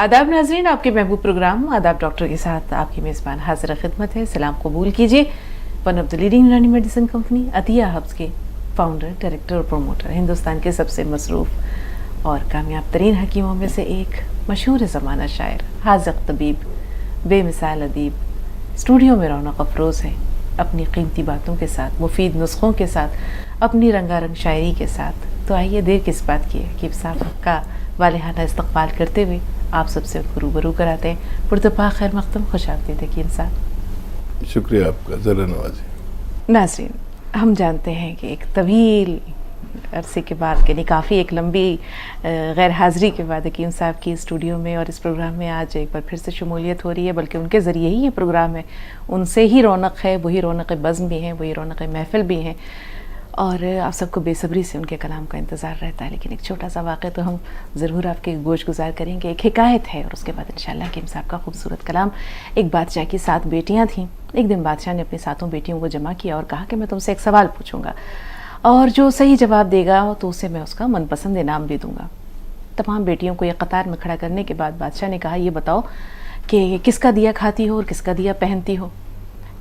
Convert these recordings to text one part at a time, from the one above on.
आदाब नाजरीन, आपके महबूब प्रोग्राम आदाब डॉक्टर के साथ आपकी मेज़बान हाजिर खिदमत है। सलाम कबूल कीजिए। वन ऑफ द लीडिंग यूनानी मेडिसिन कंपनी अतिया हब्स के फाउंडर, डायरेक्टर और प्रोमोटर, हिंदुस्तान के सबसे मसरूफ़ और कामयाब तरीन हकीमों में से एक, मशहूर ज़माना शायर, हाज़िक़ तबीब, बेमिसाल अदीब, स्टूडियो में रौनक अफरोज़ है अपनी कीमती बातों के साथ, मुफीद नुस्खों के साथ, अपनी रंगारंग शायरी के साथ। तो आइए देर किस बात की है, हकीम साहब का वालिहाना इस्तक़बाल करते हुए आप सबसे उनको रूबरू कराते हैं। पुरतपा खैर मक़दम, खुश आमदीद हकीम साहब। शुक्रिया आपका, ज़रा नवाजी। नाज़रीन, हम जानते हैं कि एक तवील अरसे के बाद, यानी काफ़ी एक लंबी गैर हाज़िरी के बाद हकीम साहब की स्टूडियो में और इस प्रोग्राम में आज एक बार फिर से शमूलियत हो रही है। बल्कि उनके ज़रिए ही ये प्रोग्राम है, उनसे ही रौनक है, वही रौनक बज़्म भी हैं, वही रौनक महफ़िल भी हैं और आप सबको बेसब्री से उनके कलाम का इंतज़ार रहता है। लेकिन एक छोटा सा वाक़या तो हम ज़रूर आपके गोश गुजार करेंगे। एक हिकायत है और उसके बाद इंशाल्लाह हकीम साहब का खूबसूरत कलाम। एक बादशाह की 7 बेटियां थीं। एक दिन बादशाह ने अपनी 7 बेटियों को जमा किया और कहा कि मैं तुमसे एक सवाल पूछूंगा और जो सही जवाब देगा तो उसे मैं उसका मनपसंद इनाम भी दूंगा। तमाम बेटियों को एक कतार में खड़ा करने के बाद बादशाह ने कहा, ये बताओ कि किसका दिया खाती हो और किसका दिया पहनती हो।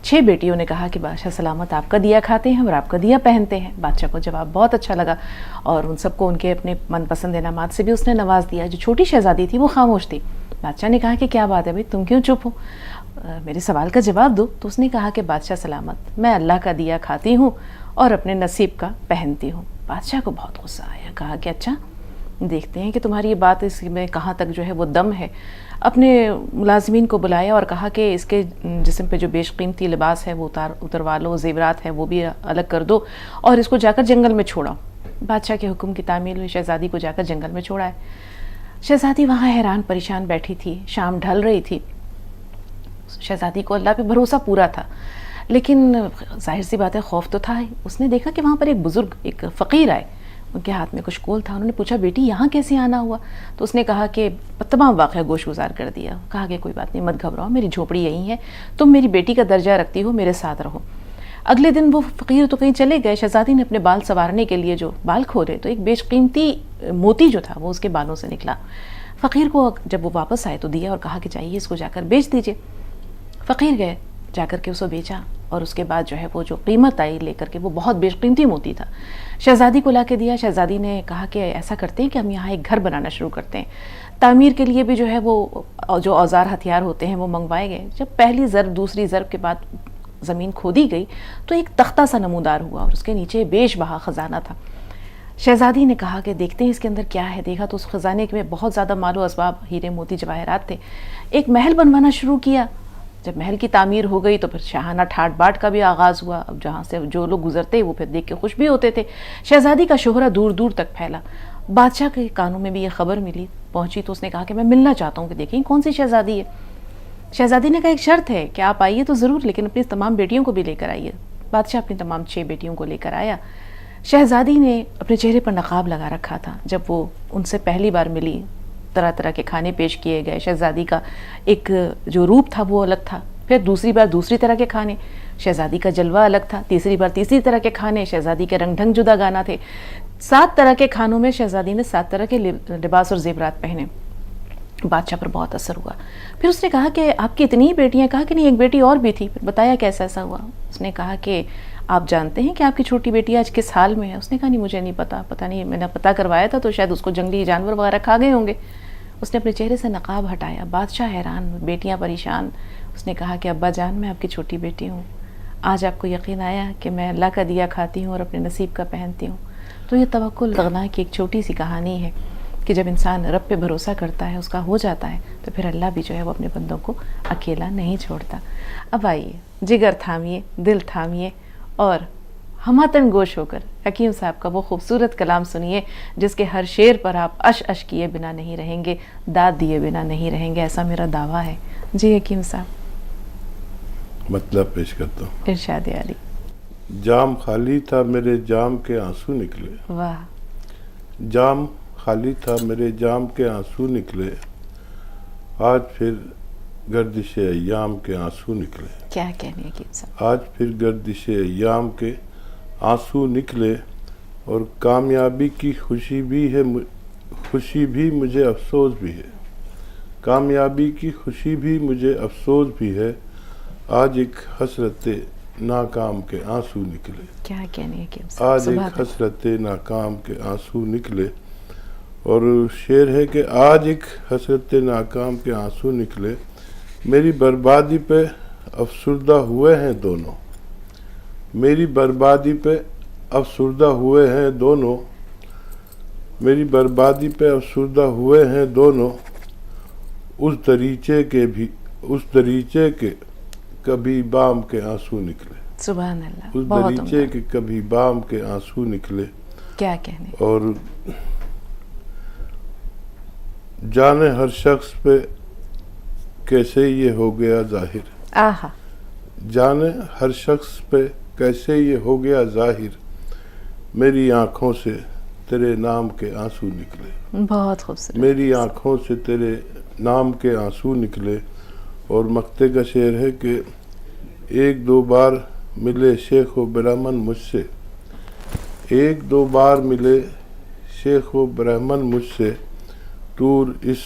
6 बेटियों ने कहा कि बादशाह सलामत, आपका दिया खाते हैं और आपका दिया पहनते हैं। बादशाह को जवाब बहुत अच्छा लगा और उन सबको उनके अपने मनपसंद इनामात से भी उसने नवाज दिया। जो छोटी शहजादी थी वो खामोश थी। बादशाह ने कहा कि क्या बात है भाई, तुम क्यों चुप हो, मेरे सवाल का जवाब दो। तो उसने कहा कि बादशाह सलामत, मैं अल्लाह का दिया खाती हूँ और अपने नसीब का पहनती हूँ। बादशाह को बहुत गुस्सा आया, कहा कि अच्छा, देखते हैं कि तुम्हारी ये बात इसमें कहाँ तक जो है वो दम है। अपने मुलाजिमीन को बुलाया और कहा कि इसके जिस्म पे जो बेशकीमती लिबास है वो उतरवा लो, ज़ेवरात है वो भी अलग कर दो और इसको जाकर जंगल में छोड़ो। बादशाह के हुक्म की तामील हुई, शहज़ादी को जाकर जंगल में छोड़ा है। शहज़ादी वहाँ हैरान परेशान बैठी थी। शाम ढल रही थी। शहज़ादी को अल्लाह पे भरोसा पूरा था, लेकिन जाहिर सी बात है खौफ तो था ही। उसने देखा कि वहाँ पर एक बुज़ुर्ग, एक फ़कीर आए, उनके हाथ में कुछ कोल था। उन्होंने पूछा, बेटी यहाँ कैसे आना हुआ? तो उसने कहा कि तमाम वाक़या गोश गुजार कर दिया। कहा कि कोई बात नहीं, मत घबराओ, मेरी झोपड़ी यहीं है, तुम मेरी बेटी का दर्जा रखती हो, मेरे साथ रहो। अगले दिन वो फ़कीर तो कहीं चले गए। शहज़ादी ने अपने बाल संवारने के लिए जो बाल खोले तो एक बेशकीमती मोती जो था वो उसके बालों से निकला। फ़कीर को जब वो वापस आए तो दिया और कहा कि चाहिए इसको जाकर बेच दीजिए। फ़कीर गए, जाकर के उसको बेचा और उसके बाद जो है वो जो कीमत आई लेकर के, वो बहुत बेशकीमती मोती था। शहज़ादी को ला के दिया। शहज़ादी ने कहा कि ऐसा करते हैं कि हम यहाँ एक घर बनाना शुरू करते हैं। तामीर के लिए भी जो है वो जो औजार हथियार होते हैं वो मंगवाए गए। जब पहली ज़रब दूसरी ज़रब के बाद ज़मीन खोदी गई तो एक तख्ता सा नमूदार हुआ और उसके नीचे बेशबहा ख़जाना था। शहज़ादी ने कहा कि देखते हैं इसके अंदर क्या है। देखा तो उस ख़जाने में बहुत ज़्यादा मालो असबाब, हीरे मोती जवाहरात थे। एक महल बनवाना शुरू किया। जब महल की तामीर हो गई तो फिर शाहाना ठाट बाट का भी आगाज़ हुआ। अब जहाँ से जो लोग गुजरते वो फिर देख के खुश भी होते थे। शहज़ादी का शोहरा दूर दूर तक फैला। बादशाह के कानों में भी ये खबर मिली, पहुंची तो उसने कहा कि मैं मिलना चाहता हूँ कि देखें कौन सी शहज़ादी है। शहज़ादी ने कहा, एक शर्त है कि आप आइए तो ज़रूर, लेकिन अपनी तमाम बेटियों को भी लेकर आइए। बादशाह अपनी तमाम 6 बेटियों को लेकर आया। शहज़ादी ने अपने चेहरे पर नकाब लगा रखा था। जब वो उनसे पहली बार मिली, तरह तरह के खाने पेश किए गए। शहज़ादी का एक जो रूप था वो अलग था। फिर दूसरी बार दूसरी तरह के खाने, शहज़ादी का जलवा अलग था। तीसरी बार तीसरी तरह के खाने, शहज़ादी के रंग ढंग जुदा गाना थे। 7 तरह के खानों में शहज़ादी ने 7 तरह के लिबास और ज़ेवरात पहने। बादशाह पर बहुत असर हुआ। फिर उसने कहा कि आपकी इतनी ही बेटियाँ? कहा कि नहीं, एक बेटी और भी थी। फिर बताया कैसा ऐसा हुआ। उसने कहा कि आप जानते हैं कि आपकी छोटी बेटी आज किस हाल में है? उसने कहा, नहीं मुझे नहीं पता, पता नहीं, मैंने पता करवाया था तो शायद उसको जंगली जानवर वगैरह खा गए होंगे। उसने अपने चेहरे से नकाब हटाया। बादशाह हैरान, बेटियां परेशान। उसने कहा कि अब्बा जान, मैं आपकी छोटी बेटी हूँ। आज आपको यकीन आया कि मैं अल्लाह का दिया खाती हूँ और अपने नसीब का पहनती हूँ। तो ये तवक्कुल तगना की एक छोटी सी कहानी है कि जब इंसान रब पे भरोसा करता है, उसका हो जाता है, तो फिर अल्लाह भी जो है वो अपने बंदों को अकेला नहीं छोड़ता। अब आइए, जिगर थामिए, दिल थामिए और हमतन गोश होकर हकीम साहब का वो खूबसूरत कलाम सुनिए, जिसके हर शेर पर आप अश अश किए बिना नहीं रहेंगे, दाद दिए बिना नहीं रहेंगे, ऐसा मेरा दावा है। जी हकीम साहब, मतलब पेश करता हूँ। इरशाद आली। जाम खाली था, मेरे जाम के आंसू निकले। वाह। जाम खाली था, मेरे जाम के आंसू निकले, आज फिर गर्दिश अय्याम के आंसू निकले। क्या कहने हकीम साहब। आज फिर गर्दिश अय्याम के आंसू निकले और कामयाबी की खुशी भी है, खुशी भी मुझे, अफसोस भी है। कामयाबी की खुशी भी मुझे अफसोस भी है, आज एक हसरते नाकाम के आंसू निकले। क्या कहने है कि आज एक हसरते नाकाम के आंसू निकले। और शेर है कि आज एक हसरते नाकाम के आंसू निकले, मेरी बर्बादी पे अफसुर्दा हुए हैं दोनों, मेरी बर्बादी पे अफसुर्दा हुए हैं दोनों, मेरी बर्बादी पे अफसुर्दा हुए हैं दोनों, उस दरीचे के कभी बाम के आंसू निकले। सुभान अल्लाह, उस बहुत दरीचे उम्दा। के कभी बाम के आंसू निकले। क्या कहने। और जाने हर शख्स पे कैसे ये हो गया जाहिर, आहा, जाने हर शख्स पे कैसे ये हो गया जाहिर, मेरी आंखों से तेरे नाम के आंसू निकले। बहुत खूबसूरत। मेरी आंखों से तेरे नाम के आंसू निकले। और मक्ते का शेर है कि एक दो बार मिले शेख व ब्राह्मण मुझसे, एक दो बार मिले शेख व ब्राह्मण मुझसे, दूर इस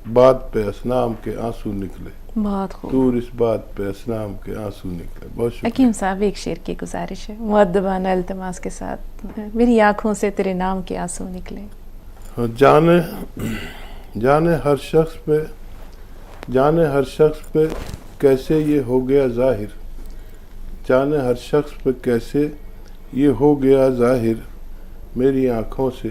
बात पे असनाम के आंसू निकले। बहुत खूब। दूर इस बात पे असनाम के आंसू निकले। बहुत शुक्रिया। हकीम साहब, एक शेर की गुजारिश है मुअद्दबाना इल्तिमास के साथ, मेरी आंखों से तेरे नाम के आंसू निकले। जाने हर शख्स पे, जाने हर शख्स पे कैसे ये हो गया जाहिर, जाने हर शख्स पे कैसे ये हो गया जाहिर, मेरी आंखों से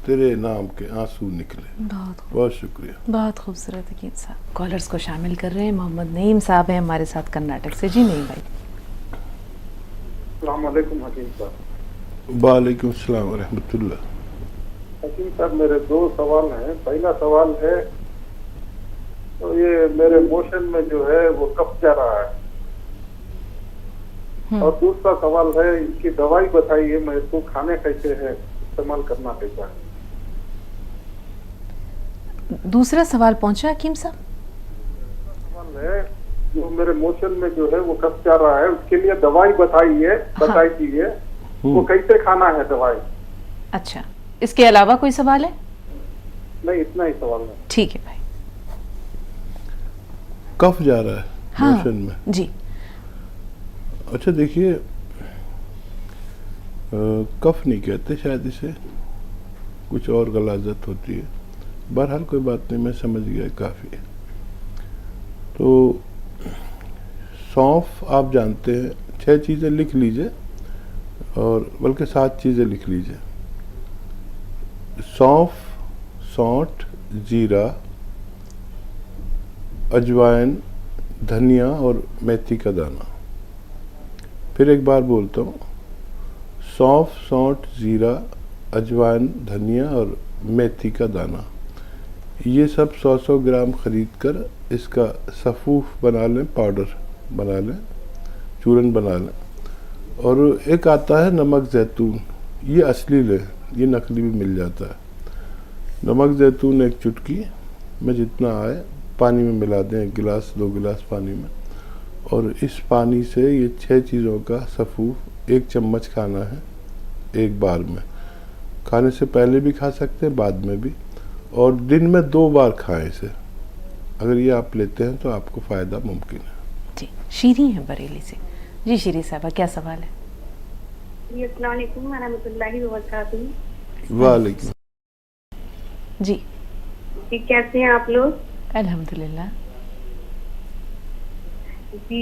तेरे नाम के आंसू निकले। बहुत शुक्रिया। बहुत खूबसूरत हकीम साहब। कॉलर्स को शामिल कर रहे हैं। मोहम्मद नईम साहब हैं हमारे साथ कर्नाटक से। जी नईम भाई। अस्सलाम वालेकुम हकीम साहब। वालेकुम अस्सलाम व रहमतुल्लाह। हकीम साहब, मेरे दो सवाल हैं। पहला सवाल है, तो ये मेरे मोशन में जो है वो कब जा रहा है, और दूसरा सवाल है, इसकी दवाई बताइए, मैं इसको खाने कैसे है, इस्तेमाल करना कैसा है। दूसरा सवाल पहुंचा हकीम साहब। सवाल है, जो मेरे मोशन में जो है वो कब जा रहा है, उसके लिए दवाई बताइए, बताई दीजिए, वो कैसे खाना है दवाई। अच्छा, इसके अलावा कोई सवाल है? नहीं, इतना ही सवाल है। ठीक है भाई। कफ जा रहा है मोशन में? जी। अच्छा देखिए, कफ नहीं कहते शायद इसे, कुछ और गलाजत होती है। बहरहाल कोई बात नहीं, मैं समझ गया, काफ़ी है। तो सौंफ आप जानते हैं, 6 चीज़ें लिख लीजिए, और बल्कि 7 चीज़ें लिख लीजिए। सौंफ, सौंठ, जीरा, अजवाइन, धनिया और मेथी का दाना। फिर एक बार बोलता हूँ, सौंफ, सौंठ, जीरा, अजवाइन, धनिया और मेथी का दाना। ये सब 100-100 ग्राम ख़रीद कर इसका सफ़ूफ बना लें, पाउडर बना लें, चूरन बना लें। और एक आता है नमक ज़ैतून, ये असली लें, ये नकली भी मिल जाता है। नमक ज़ैतून 1 चुटकी में जितना आए पानी में मिला दें, 1 गिलास 2 गिलास पानी में, और इस पानी से ये 6 चीज़ों का सफ़ूफ 1 चम्मच खाना है एक बार में। खाने से पहले भी खा सकते हैं, बाद में भी, और दिन में 2 बार खाएं इसे। अगर ये आप लेते हैं तो आपको फ़ायदा मुमकिन है। जी, शीरी है बरेली से। जी शीरी साहबा, क्या सवाल है? जी, अस्सलाम वालेकुम व रहमतुल्लाहि व बरकातहू। वालेकुम। जी जी, कैसे हैं आप लोग? अल्हम्दुलिल्लाह। जी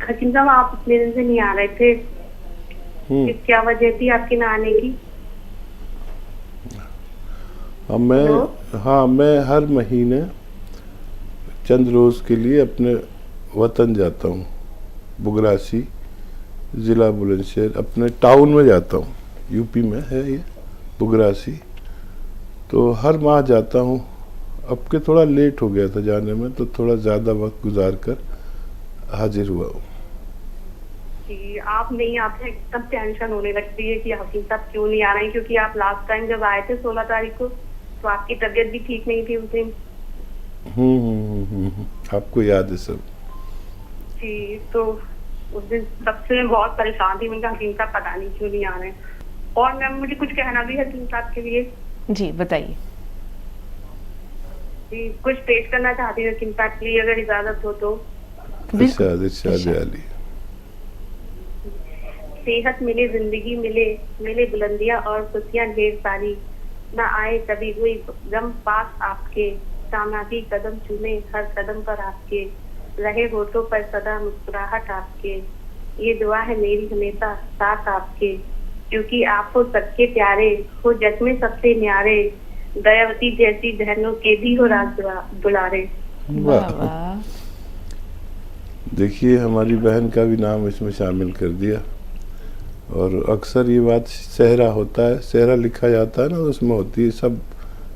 हकीम साहब, आप इतने दिन से नहीं आ रहे थे, क्या वजह थी आपके ना आने की? मैं हर महीने चंद रोज़ के लिए अपने वतन जाता हूँ, बुगरासी, ज़िला बुलंदशहर, अपने टाउन में जाता हूँ। यूपी में है ये बुगरासी, तो हर माह जाता हूँ। अब के थोड़ा लेट हो गया था जाने में, तो थोड़ा ज़्यादा वक्त गुजार कर हाजिर हुआ हूँ। जी, आप नहीं आते एकदम टेंशन होने लगती है कि हकीम साहब क्यों नहीं आ रहे हैं, क्योंकि आप लास्ट टाइम जब आए थे 16 तारीख को, तो आपकी तबीयत भी ठीक नहीं थी उस दिन। आपको याद है सब? जी, तो उस दिन सबसे मैं बहुत परेशान थी, मैंने हकीम साहब पता नहीं क्यों नहीं आ रहे हैं। और मैम, मुझे कुछ कहना भी है हकीम साहब के लिए। जी बताइए। जी कुछ पेश करना चाहती हूँ हकीम साहब के लिए, अगर इजाजत हो तो। बिल्कुल। इरशाद इरशाद अली। सेहत मिले, जिंदगी मिले, मिले बुलंदियां और खुशियां ढेर सारी, न आए कभी कोई गम पास आपके, कामयाबी कदम चूमे हर कदम पर आपके, रहे होठों पर सदा मुस्कुराहट आपके, ये दुआ है मेरी हमेशा साथ आपके, क्योंकि आप हो सबके प्यारे, हो जग में सबसे न्यारे, दयावती जैसी बहनों के भी हो राज दुलारे। वाह वाह। देखिए हमारी बहन का भी नाम इसमें शामिल कर दिया। और अक्सर ये बात सेहरा होता है, सेहरा लिखा जाता है ना, उसमें होती है सब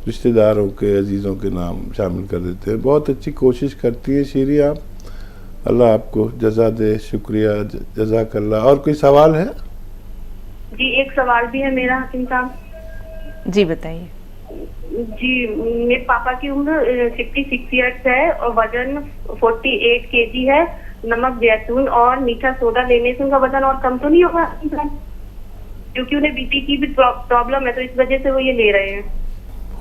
रिश्तेदारों के अजीज़ों के नाम शामिल कर देते हैं। बहुत अच्छी कोशिश करती है शीरी आप, अल्लाह आपको जज़ा दे। शुक्रिया, जज़ाकल्लाह। और कोई सवाल है? जी एक सवाल भी है मेरा हकीम साहब। जी बताइए। जी मेरे पापा की उम्र 56 ईयर्स है और वजन 48 केजी है। नमक, जैतून और मीठा सोडा लेने से उनका वजन और कम तो नहीं होगा हकीम साहब? क्योंकि उन्हें बीपी की भी प्रॉब्लम है, तो इस वजह से वो ये ले रहे हैं।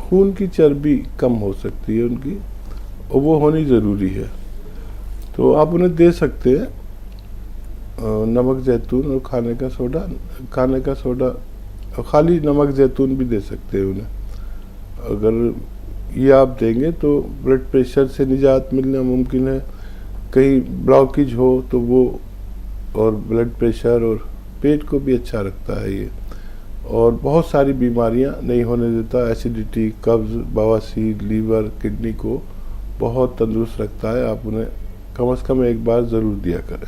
खून की चर्बी कम हो सकती है उनकी, और वो होनी ज़रूरी है, तो आप उन्हें दे सकते हैं नमक, जैतून और खाने का सोडा और खाली नमक जैतून भी दे सकते हैं उन्हें। अगर ये आप देंगे तो ब्लड प्रेशर से निजात मिलना मुमकिन है। कहीं ब्लॉकेज हो तो वो, और ब्लड प्रेशर और पेट को भी अच्छा रखता है ये, और बहुत सारी बीमारियां नहीं होने देता। एसिडिटी, कब्ज़, बवासीर, लीवर, किडनी को बहुत तंदुरुस्त रखता है। आप उन्हें कम से कम एक बार ज़रूर दिया करें।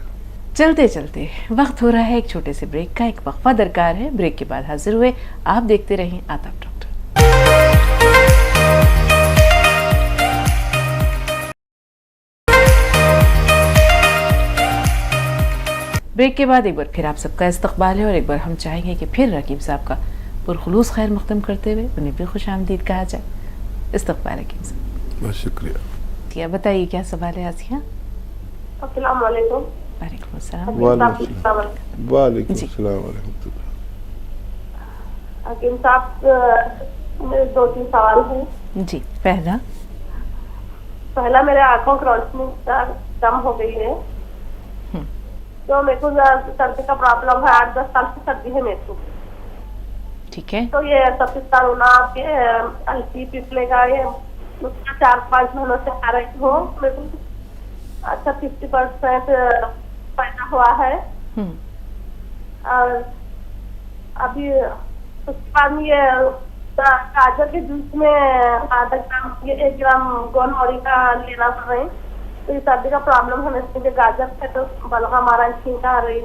चलते चलते वक्त हो रहा है एक छोटे से ब्रेक का, एक वक्फा दरकार है। ब्रेक के बाद हाजिर हुए, आप देखते रहें आदाब डॉक्टर। ब्रेक के बाद एक बार फिर आप सबका इस्तकबाल है और एक बार हम चाहेंगे कि फिर रकीब साहब का पुरखुलूस खैर मुक़द्दम करते हुए उन्हें भी खुश आमदीद कहा जाए। इस्तकबाल रकीब साहब। बहुत शुक्रिया। बताइए क्या सवाल है आसिया? अस्सलाम वालेकुम। वालेकुम अस्सलाम। वालेकुम अस्सलाम वरहमतुल्लाह। हकीम साहब मेरे 2-3 सवाल हैं। जी पहला मेरे आंखों की रोशनी कम हो गई है, तो मेरे को सर्दी का प्रॉब्लम है। 8-10 साल से सर्दी है मेरे को। ठीक है। तो ये सफिस्तानुना के हल्की पिपले का ये 4-5 महीनों से आ रही हूँ। मेरे को अच्छा 50% पैदा हुआ है। और अभी उसके बाद ये गाजर के जूस में आधा ग्राम, ये 1 ग्राम गोलमोरी का लेना पड़ रही। तो ये सर्दी का प्रॉब्लम होने से मुझे गाजर से तो बलगम आ रहा, छींक आ रही।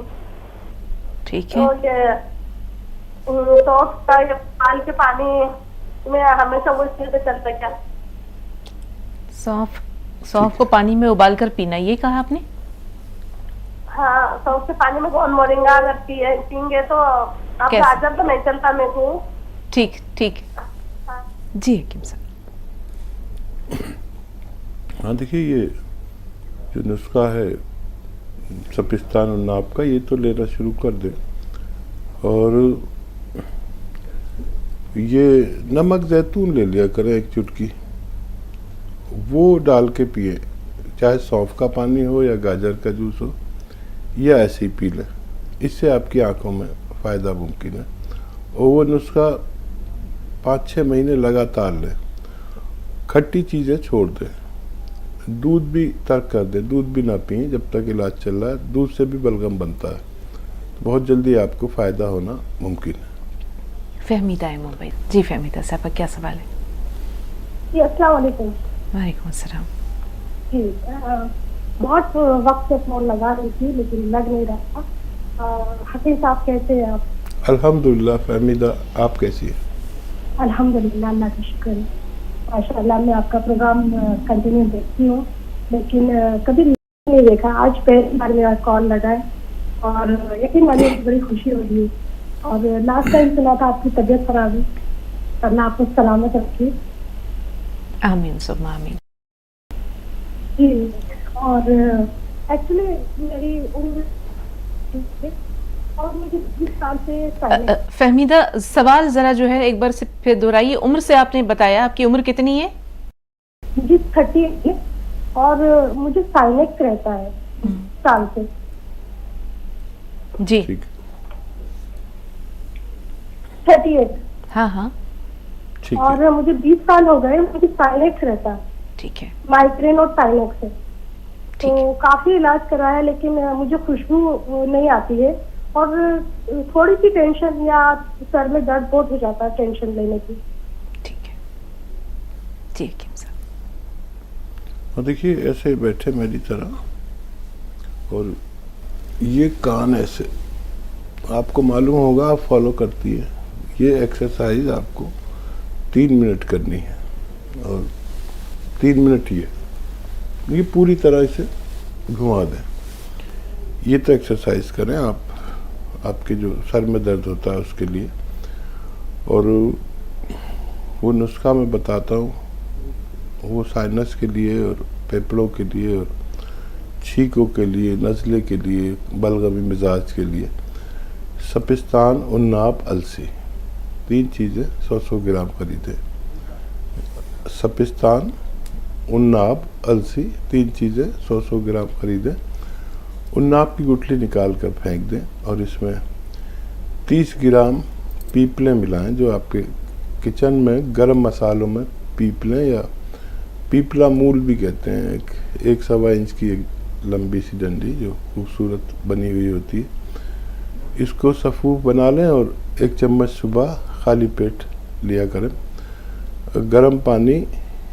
ठीक है। तो ये सौंफ का ये पाल के पानी में हमेशा वो स्थिर पे चलता क्या? सौंफ को पानी में उबाल कर पीना, ये कहा आपने? हाँ, सौंफ के पानी में गोल मोरिंगा अगर पियेंगे तो अब गाजर तो नहीं चलता मेरे को। ठीक ठीक। हाँ। जी हकीम साहब। हाँ देखिए, ये जो नुस्खा है सफिस्तान और नाप का, ये तो लेना शुरू कर दें। और ये नमक जैतून ले लिया करें 1 चुटकी, वो डाल के पिए, चाहे सौंफ का पानी हो या गाजर का जूस हो, या ऐसे ही पी लें। इससे आपकी आंखों में फ़ायदा मुमकिन है। और वो नुस्खा 5-6 महीने लगातार लें। खट्टी चीज़ें छोड़ दें, दूध भी तर्क कर दें, दूध भी ना पिए जब तक इलाज चल रहा है। दूध से भी बलगम बनता है, तो बहुत जल्दी आपको फ़ायदा होना मुमकिन है। फहमीदा है मुंबई। जी फहमीदा साहब का क्या सवाल है? जी अस्सलाम वालेकुम। वालेकुम अस्सलाम। जी बहुत वक्त से फोन लगा रही थी लेकिन लग नहीं रहा था। हकीम साहब कैसे हैं आप? अल्हम्दुलिल्लाह। फहमीदा, आप कैसी हैं? अल्हम्दुलिल्लाह, अल्लाह का शुक्र है। माशाअल्लाह, मैं आपका प्रोग्राम कंटिन्यू देखती हूँ, लेकिन कभी नहीं देखा। आज पहली बार मेरा कॉल लगा है और यकीन मानिए बड़ी खुशी हो रही है। और लास्ट टाइम सुना था आपकी तबीयत खराब है, अल्लाह आपको सलामत रखिए। आमीन सुम्मा आमीन। जी, और एक्चुअली मेरी उम्र और मुझे 20 साल से पहले। फहमीदा, सवाल जरा जो है एक बार से फिर दोहराइए। उम्र से आपने बताया, आपकी उम्र कितनी है? मुझे 30 और मुझे साइनेक्स रहता है साल से। जी। ठीक 38 हाँ हाँ ठीक है। और मुझे 20 साल हो गए, मुझे साइनेक्स रहता है, ठीक है माइग्रेन और साइनेक्स है। ठीक तो काफी इलाज कराया लेकिन मुझे खुशबू नहीं आती है और थोड़ी सी टेंशन या सर में दर्द बहुत हो जाता है टेंशन लेने की। ठीक है जी हकीम साहब। और देखिए ऐसे बैठे मेरी तरह और ये कान ऐसे, आपको मालूम होगा, आप फॉलो करती है। ये एक्सरसाइज आपको 3 मिनट करनी है और 3 मिनट ये पूरी तरह इसे घुमा दें। ये तो एक्सरसाइज करें आप, आपके जो सर में दर्द होता है उसके लिए। और वो नुस्खा मैं बताता हूँ, वो साइनस के लिए और फेफड़ों के लिए और छींकों के लिए, नज़ले के लिए, बलगमी मिजाज के लिए सपिस्तान, उन्नाब, अलसी, 3 चीज़ें 100-100 ग्राम खरीदें। सपिस्तान, उन्नाब, अलसी, 3 चीज़ें 100-100 ग्राम खरीदें। उन्नाब की गुठली निकाल कर फेंक दें और इसमें 30 ग्राम पीपलें मिलाएं, जो आपके किचन में गरम मसालों में पीपलें या पीपला मूल भी कहते हैं, एक 1.25 इंच की एक लंबी सी डंडी जो खूबसूरत बनी हुई होती है, इसको सफ़ूफ बना लें और 1 चम्मच सुबह खाली पेट लिया करें। गर्म पानी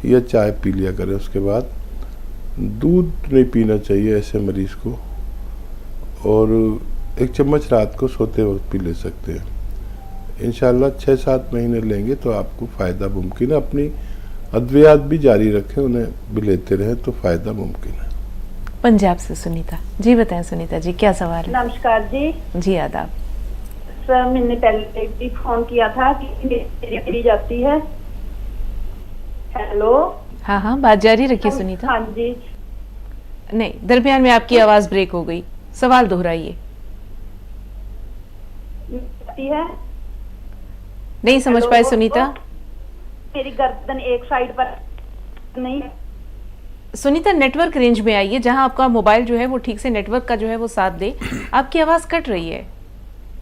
या चाय पी लिया करें। उसके बाद दूध नहीं पीना चाहिए ऐसे मरीज़ को, और 1 चम्मच रात को सोते वक्त पी ले सकते हैं। इंशाल्लाह 6-7 महीने लेंगे तो आपको फ़ायदा मुमकिन है। अपनी अद्वियात भी जारी रखें, उन्हें भी लेते रहें तो फ़ायदा मुमकिन है। पंजाब से सुनीता जी, बताएं सुनीता जी क्या सवाल है? नमस्कार जी। जी आदाब। सर मैंने पहले भी फोन किया था कि मेरी जाती है। हेलो। हाँ हाँ बात जारी रखिए सुनीता। हाँ जी। नहीं, दरमियान में आपकी आवाज ब्रेक हो गई, सवाल दोहराइए। जाती है। नहीं समझ हेलो, पाए सुनीता। मेरी गर्दन एक साइड पर नहीं। सुनीता नेटवर्क रेंज में आइए, जहां आपका मोबाइल जो है वो ठीक से नेटवर्क का जो है वो साथ दे। आपकी आवाज कट रही है।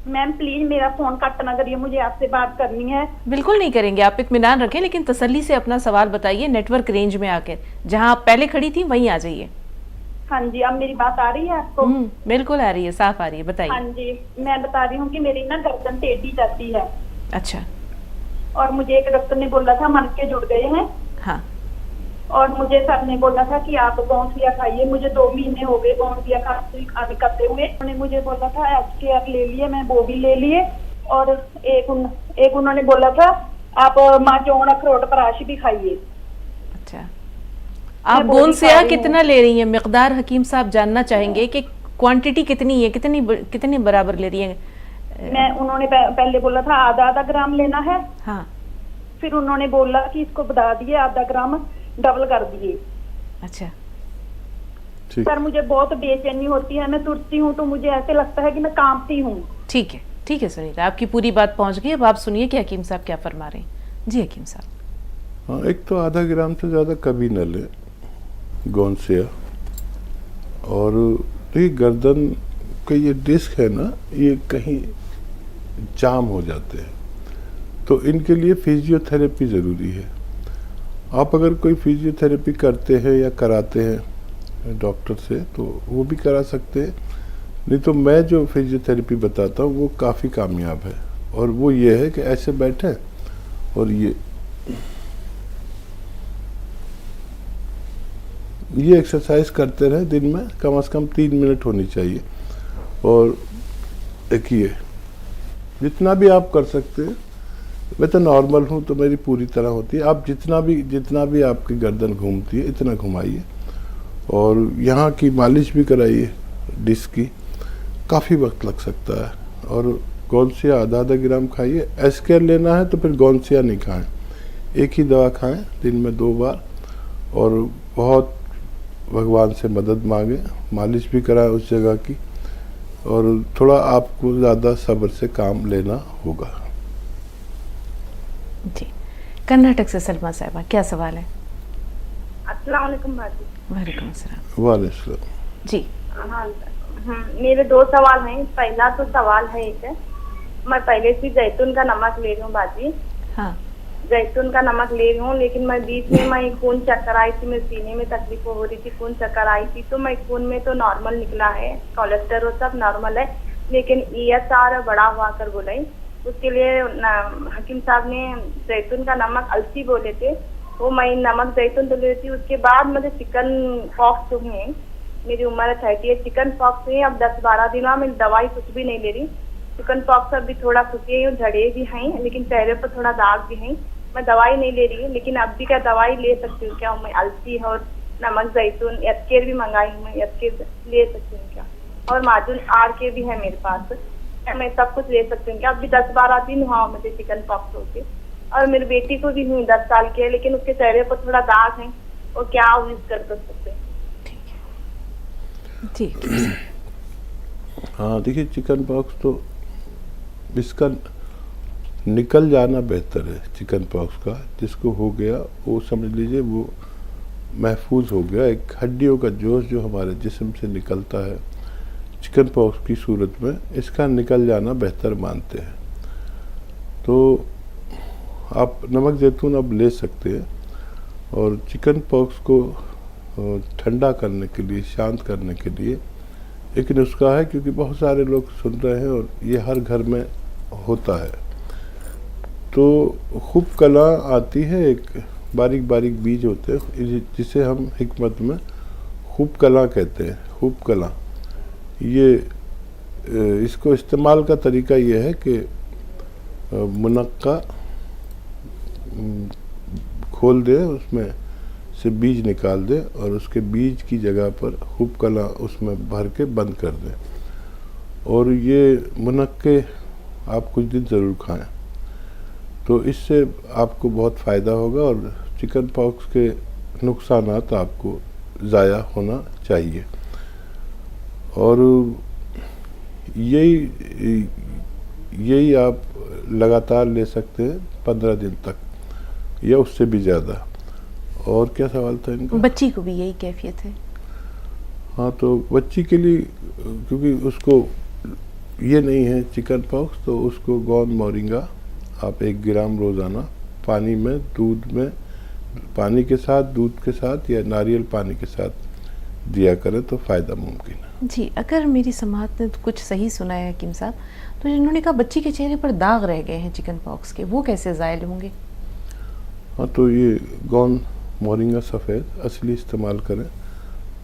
मैम प्लीज मेरा फोन कट ना करिए, मुझे आपसे बात करनी है। बिल्कुल नहीं करेंगे, आप इत्मीनान रखें, लेकिन तसल्ली से अपना सवाल बताइए। नेटवर्क रेंज में आकर जहां आप पहले खड़ी थी वहीं आ जाइए। हाँ जी, अब मेरी बात आ रही है आपको? बिल्कुल आ रही है, साफ आ रही है, हाँ बताइए। जी, मैं बता रही हूँ कि मेरी ना गर्दन टेढ़ी जाती है। अच्छा। और मुझे एक डॉक्टर ने बोला था मणके जुड़ गए हैं। हाँ। और मुझे सर ने बोला था कि आप गौंसिया खाइए। मुझे 2 महीने हो गए गौंसिया खाते हुए। उन्होंने मुझे बोला था HKR ले लिए, मैं वो भी ले लिए। और एक उन्होंने बोला था आप माचौन अखरोट पराश भी खाइए। अच्छा, आप गौंसिया कितना ले रही हैं? मिकदार हकीम साहब जानना चाहेंगे कि क्वांटिटी कितनी है, कितनी बराबर ले रही है? उन्होंने पहले बोला था आधा ग्राम लेना है। हाँ। फिर उन्होंने बोला कि इसको बढ़ा दिए, आधा ग्राम डबल कर दिए। अच्छा। सर मुझे बहुत बेचैनी होती है, मैं तुरती हूँ तो मुझे ऐसे लगता है कि मैं कांपती हूँ। ठीक है सुनीता, आपकी पूरी बात पहुंच गई। अब आप सुनिए कि हकीम साहब क्या फरमा रहे हैं। जी हकीम साहब। हाँ, एक तो आधा ग्राम से ज़्यादा कभी न लें गौंसिया। और तो ये गर्दन के ये डिस्क है ना, ये कहीं जाम हो जाते हैं, तो इनके लिए फिजियोथेरेपी ज़रूरी है। आप अगर कोई फिजियोथेरेपी करते हैं या कराते हैं डॉक्टर से तो वो भी करा सकते हैं, नहीं तो मैं जो फिजियोथेरेपी बताता हूँ वो काफ़ी कामयाब है। और वो ये है कि ऐसे बैठे और ये एक्सरसाइज करते रहे, दिन में कम से कम 3 मिनट होनी चाहिए। और देखिए जितना भी आप कर सकते हैं, मैं तो नॉर्मल हूँ तो मेरी पूरी तरह होती है। आप जितना भी आपकी गर्दन घूमती है इतना घुमाइए, और यहाँ की मालिश भी कराइए डिस्क की। काफ़ी वक्त लग सकता है। और गौंसिया आधा ग्राम खाइए। HKR लेना है तो फिर गौंसिया नहीं खाएं, एक ही दवा खाएं दिन में 2 बार। और बहुत भगवान से मदद मांगे, मालिश भी कराएं उस जगह की। और थोड़ा आपको ज़्यादा सब्र से काम लेना होगा। जी, कर्नाटक से सलमा साहिबा क्या सवाल है? अस्सलाम वालेकुम बाजी। वालेकुम अस्सलाम। वालेकुम। जी हाँ मेरे 2 सवाल हैं। पहला तो सवाल है एक, मैं पहले से जैतून का नमक ले रही हूँ बाजी, हाँ जैतून का नमक ले रही हूँ, लेकिन मैं बीच में मैं खून चक्कर आई थी, मेरे सीने में तकलीफ हो रही थी, खून चक्कर आई थी, तो मैं खून में तो नॉर्मल निकला है, कोलेस्ट्रॉल सब नॉर्मल है, लेकिन ESR बड़ा हुआ कर बोले। उसके लिए हकीम साहब ने जैतून का नमक अलसी बोले थे, वो मैं नमक जैतून तो लेती। उसके बाद मुझे चिकन पॉक्स हुए, मेरी उम्र 38, चिकन पॉक्स हुई। अब 10-12 दिन हुआ, मैं दवाई कुछ भी नहीं ले रही। चिकन पॉक्स अभी थोड़ा सूखे झड़े भी हैं, लेकिन चेहरे पर थोड़ा दाग भी हैं। मैं दवाई नहीं ले रही हूँ, लेकिन अब भी क्या दवाई ले सकती हूँ क्या मैं? अलसी और नमक जैतून एस्केर भी मंगाई हूँ, मैं एस्केर ले सकती हूँ क्या? और माजून आर के भी है मेरे पास, क्या मैं सब कुछ ले सकती हूँ क्या? अभी 10-12 दिन हुआ मुझे चिकन पॉक्स होके, और मेरी बेटी को भी हुई 10 साल की है, लेकिन उसके चेहरे पर थोड़ा दाग है, वो क्या यूज कर सकते हैं? जी हाँ देखिए, चिकन पॉक्स तो इसका निकल जाना बेहतर है। चिकन पॉक्स का जिसको हो गया वो समझ लीजिए वो महफूज हो गया। एक हड्डियों का जोश जो हमारे जिस्म से निकलता है चिकन पॉक्स की सूरत में, इसका निकल जाना बेहतर मानते हैं। तो आप नमक जैतून अब ले सकते हैं। और चिकन पॉक्स को ठंडा करने के लिए, शांत करने के लिए एक नुस्खा है, क्योंकि बहुत सारे लोग सुन रहे हैं और ये हर घर में होता है। तो खूब कला आती है, एक बारीक बारीक बीज होते हैं जिसे हम हिकमत में खूब कला कहते हैं। खूब कला, ये इसको इस्तेमाल का तरीका ये है कि मुनक्का खोल दे, उसमें से बीज निकाल दे और उसके बीज की जगह पर खूब कला उसमें भर के बंद कर दें। और ये मुनक्के आप कुछ दिन ज़रूर खाएं, तो इससे आपको बहुत फ़ायदा होगा और चिकन पॉक्स के नुकसानात आपको ज़ाया होना चाहिए। और यही आप लगातार ले सकते हैं 15 दिन तक या उससे भी ज़्यादा। और क्या सवाल था इनका? बच्ची को भी यही कैफियत है? हाँ, तो बच्ची के लिए क्योंकि उसको ये नहीं है चिकन पॉक्स, तो उसको गोंद मोरिंगा आप 1 ग्राम रोज़ाना पानी में, दूध में, पानी के साथ, दूध के साथ या नारियल पानी के साथ दिया करें तो फ़ायदा मुमकिन है। जी, अगर मेरी समाअत ने कुछ सही सुना है हकीम साहब, तो जिन्होंने कहा बच्ची के चेहरे पर दाग रह गए हैं चिकन पॉक्स के, वो कैसे ज़ायल होंगे? हाँ, तो ये गोंद मोरिंगा सफ़ेद असली इस्तेमाल करें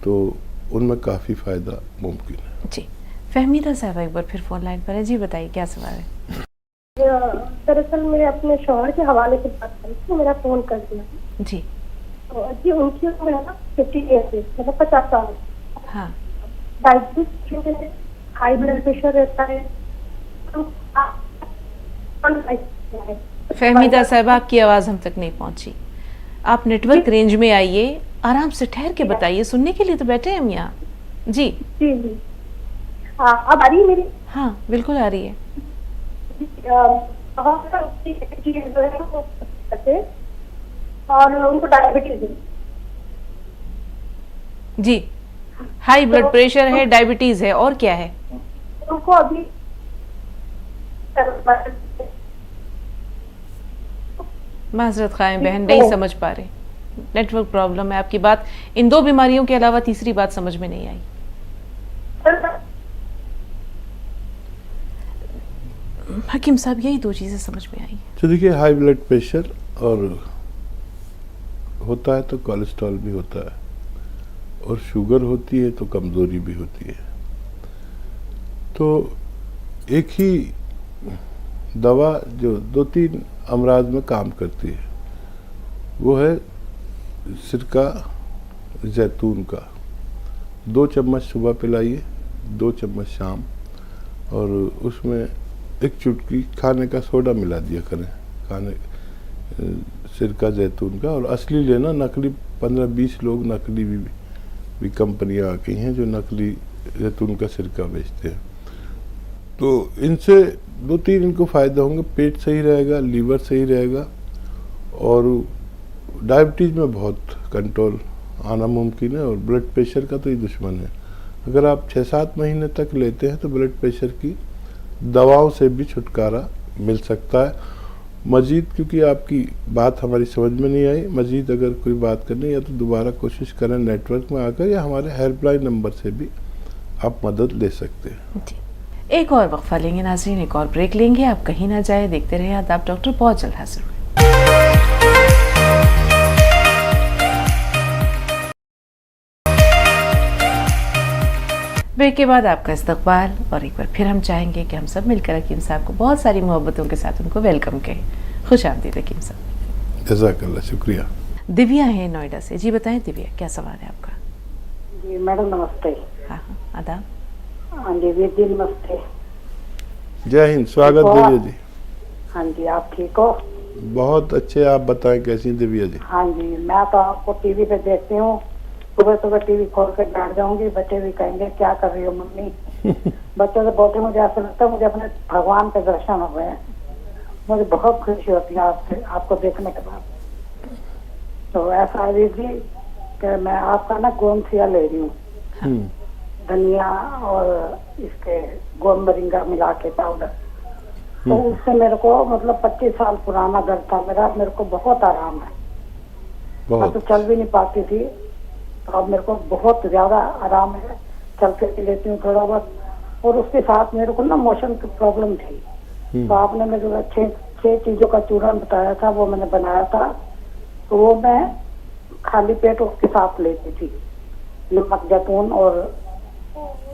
तो उनमें काफ़ी फ़ायदा मुमकिन है। जी, फहमीदा साहब एक बार फिर फ़ोन लाइन पर है। जी बताइए, क्या सवाल है? दरअसल मैं अपने शौहर के हवाले से बात करी थी, मेरा फोन कर दिया। जी तो जी उनकी उम्र है ना 50 ईयर्स, मतलब 50 साल। हाँ, डायबिटीज, हाई ब्लड प्रेशर रहता है। तो फहमीदा साहब आपकी आवाज़ हम तक नहीं पहुंची। आप नेटवर्क रेंज में आइए, आराम से ठहर के बताइए, सुनने के लिए तो बैठे हैं हम यहाँ। जी जी जी, हाँ अब आ रही है मेरी? हाँ बिल्कुल आ रही है। और उनको डायबिटीज है। जी, हाई ब्लड प्रेशर है, डायबिटीज है, और क्या है? उनको अभी माजरत खाएं बहन, नहीं समझ पा रहे, नेटवर्क प्रॉब्लम है आपकी बात। इन 2 बीमारियों के अलावा तीसरी बात समझ में नहीं आई। हकीम साहब यही 2 चीजें समझ में आई। तो देखिए, हाई ब्लड प्रेशर और होता है तो कोलेस्ट्रॉल भी होता है, और शुगर होती है तो कमज़ोरी भी होती है। तो एक ही दवा जो 2-3 अमराज में काम करती है वो है सिरका जैतून का। 2 चम्मच सुबह पिलाइए, 2 चम्मच शाम, और उसमें 1 चुटकी खाने का सोडा मिला दिया करें, सिरका जैतून का। और असली लेना, नकली 15-20 लोग नकली भी कंपनियां आ गई हैं जो नकली जैतून का सिरका बेचते हैं। तो इनसे 2-3 इनको फ़ायदा होंगे, पेट सही रहेगा, लीवर सही रहेगा, और डायबिटीज़ में बहुत कंट्रोल आना मुमकिन है, और ब्लड प्रेशर का तो ये दुश्मन है। अगर आप 6-7 महीने तक लेते हैं तो ब्लड प्रेशर की दवाओं से भी छुटकारा मिल सकता है। मज़ीद क्योंकि आपकी बात हमारी समझ में नहीं आई, मज़ीद अगर कोई बात करनी या तो दोबारा कोशिश करें नेटवर्क में आकर, या हमारे हेल्पलाइन नंबर से भी आप मदद ले सकते हैं। जी, एक और वक्फा लेंगे नाज़रीन, एक और ब्रेक लेंगे। आप कहीं ना जाए, देखते रहिए आदाब डॉक्टर, बहुत जल्द हाजिर हुए। ब्रेक के बाद आपका इस्तकबाल, और एक बार फिर हम चाहेंगे कि हम सब मिलकर हकीम साहब को बहुत सारी मोहब्बतों के साथ उनको वेलकम कहें। खुश आमदीद हकीम साहब। जज़ाकल्लाह, शुक्रिया। दिव्या है नोएडा से। जी बताएं दिव्या, क्या सवाल है आपका? जी मैडम नमस्ते। हाँ हाँ, आदाब। हाँ जी वीर जी नमस्ते। जय हिंद, स्वागत दिव्या जी। हाँ जी, आप ठीक हो? बहुत अच्छे, आप बताएं कैसी दिव्या जी? हाँ जी, मैं तो आपको टीवी पे देखती हूँ, सुबह सुबह टीवी खोल कर बैठ जाऊंगी, बच्चे भी कहेंगे क्या कर रही हो मम्मी। बच्चों से बोलते मुझे ऐसा लगता है मुझे अपने भगवान के दर्शन हो गए। मुझे बहुत खुशी होती है आपसे, आपको देखने के बाद। तो ऐसा है वीर जी कि मैं आपका ना गोंसिया ले रही हूँ, धनिया और इसके गोंद मरिंगा मिला के पाउडर। तो उससे मेरे को मतलब 25 साल पुराना दर्द था मेरे को बहुत आराम है। मैं तो चल भी नहीं पाती थी, तो अब मेरे को बहुत ज्यादा आराम है, चल के लेती हूँ थोड़ा बहुत। और उसके साथ मेरे को ना मोशन की प्रॉब्लम थी, तो आपने मेरे को 6 चीजों का चूर्ण बताया था, वो मैंने बनाया था। तो वो मैं खाली पेट उसके साथ लेती थी, नमक जैतून और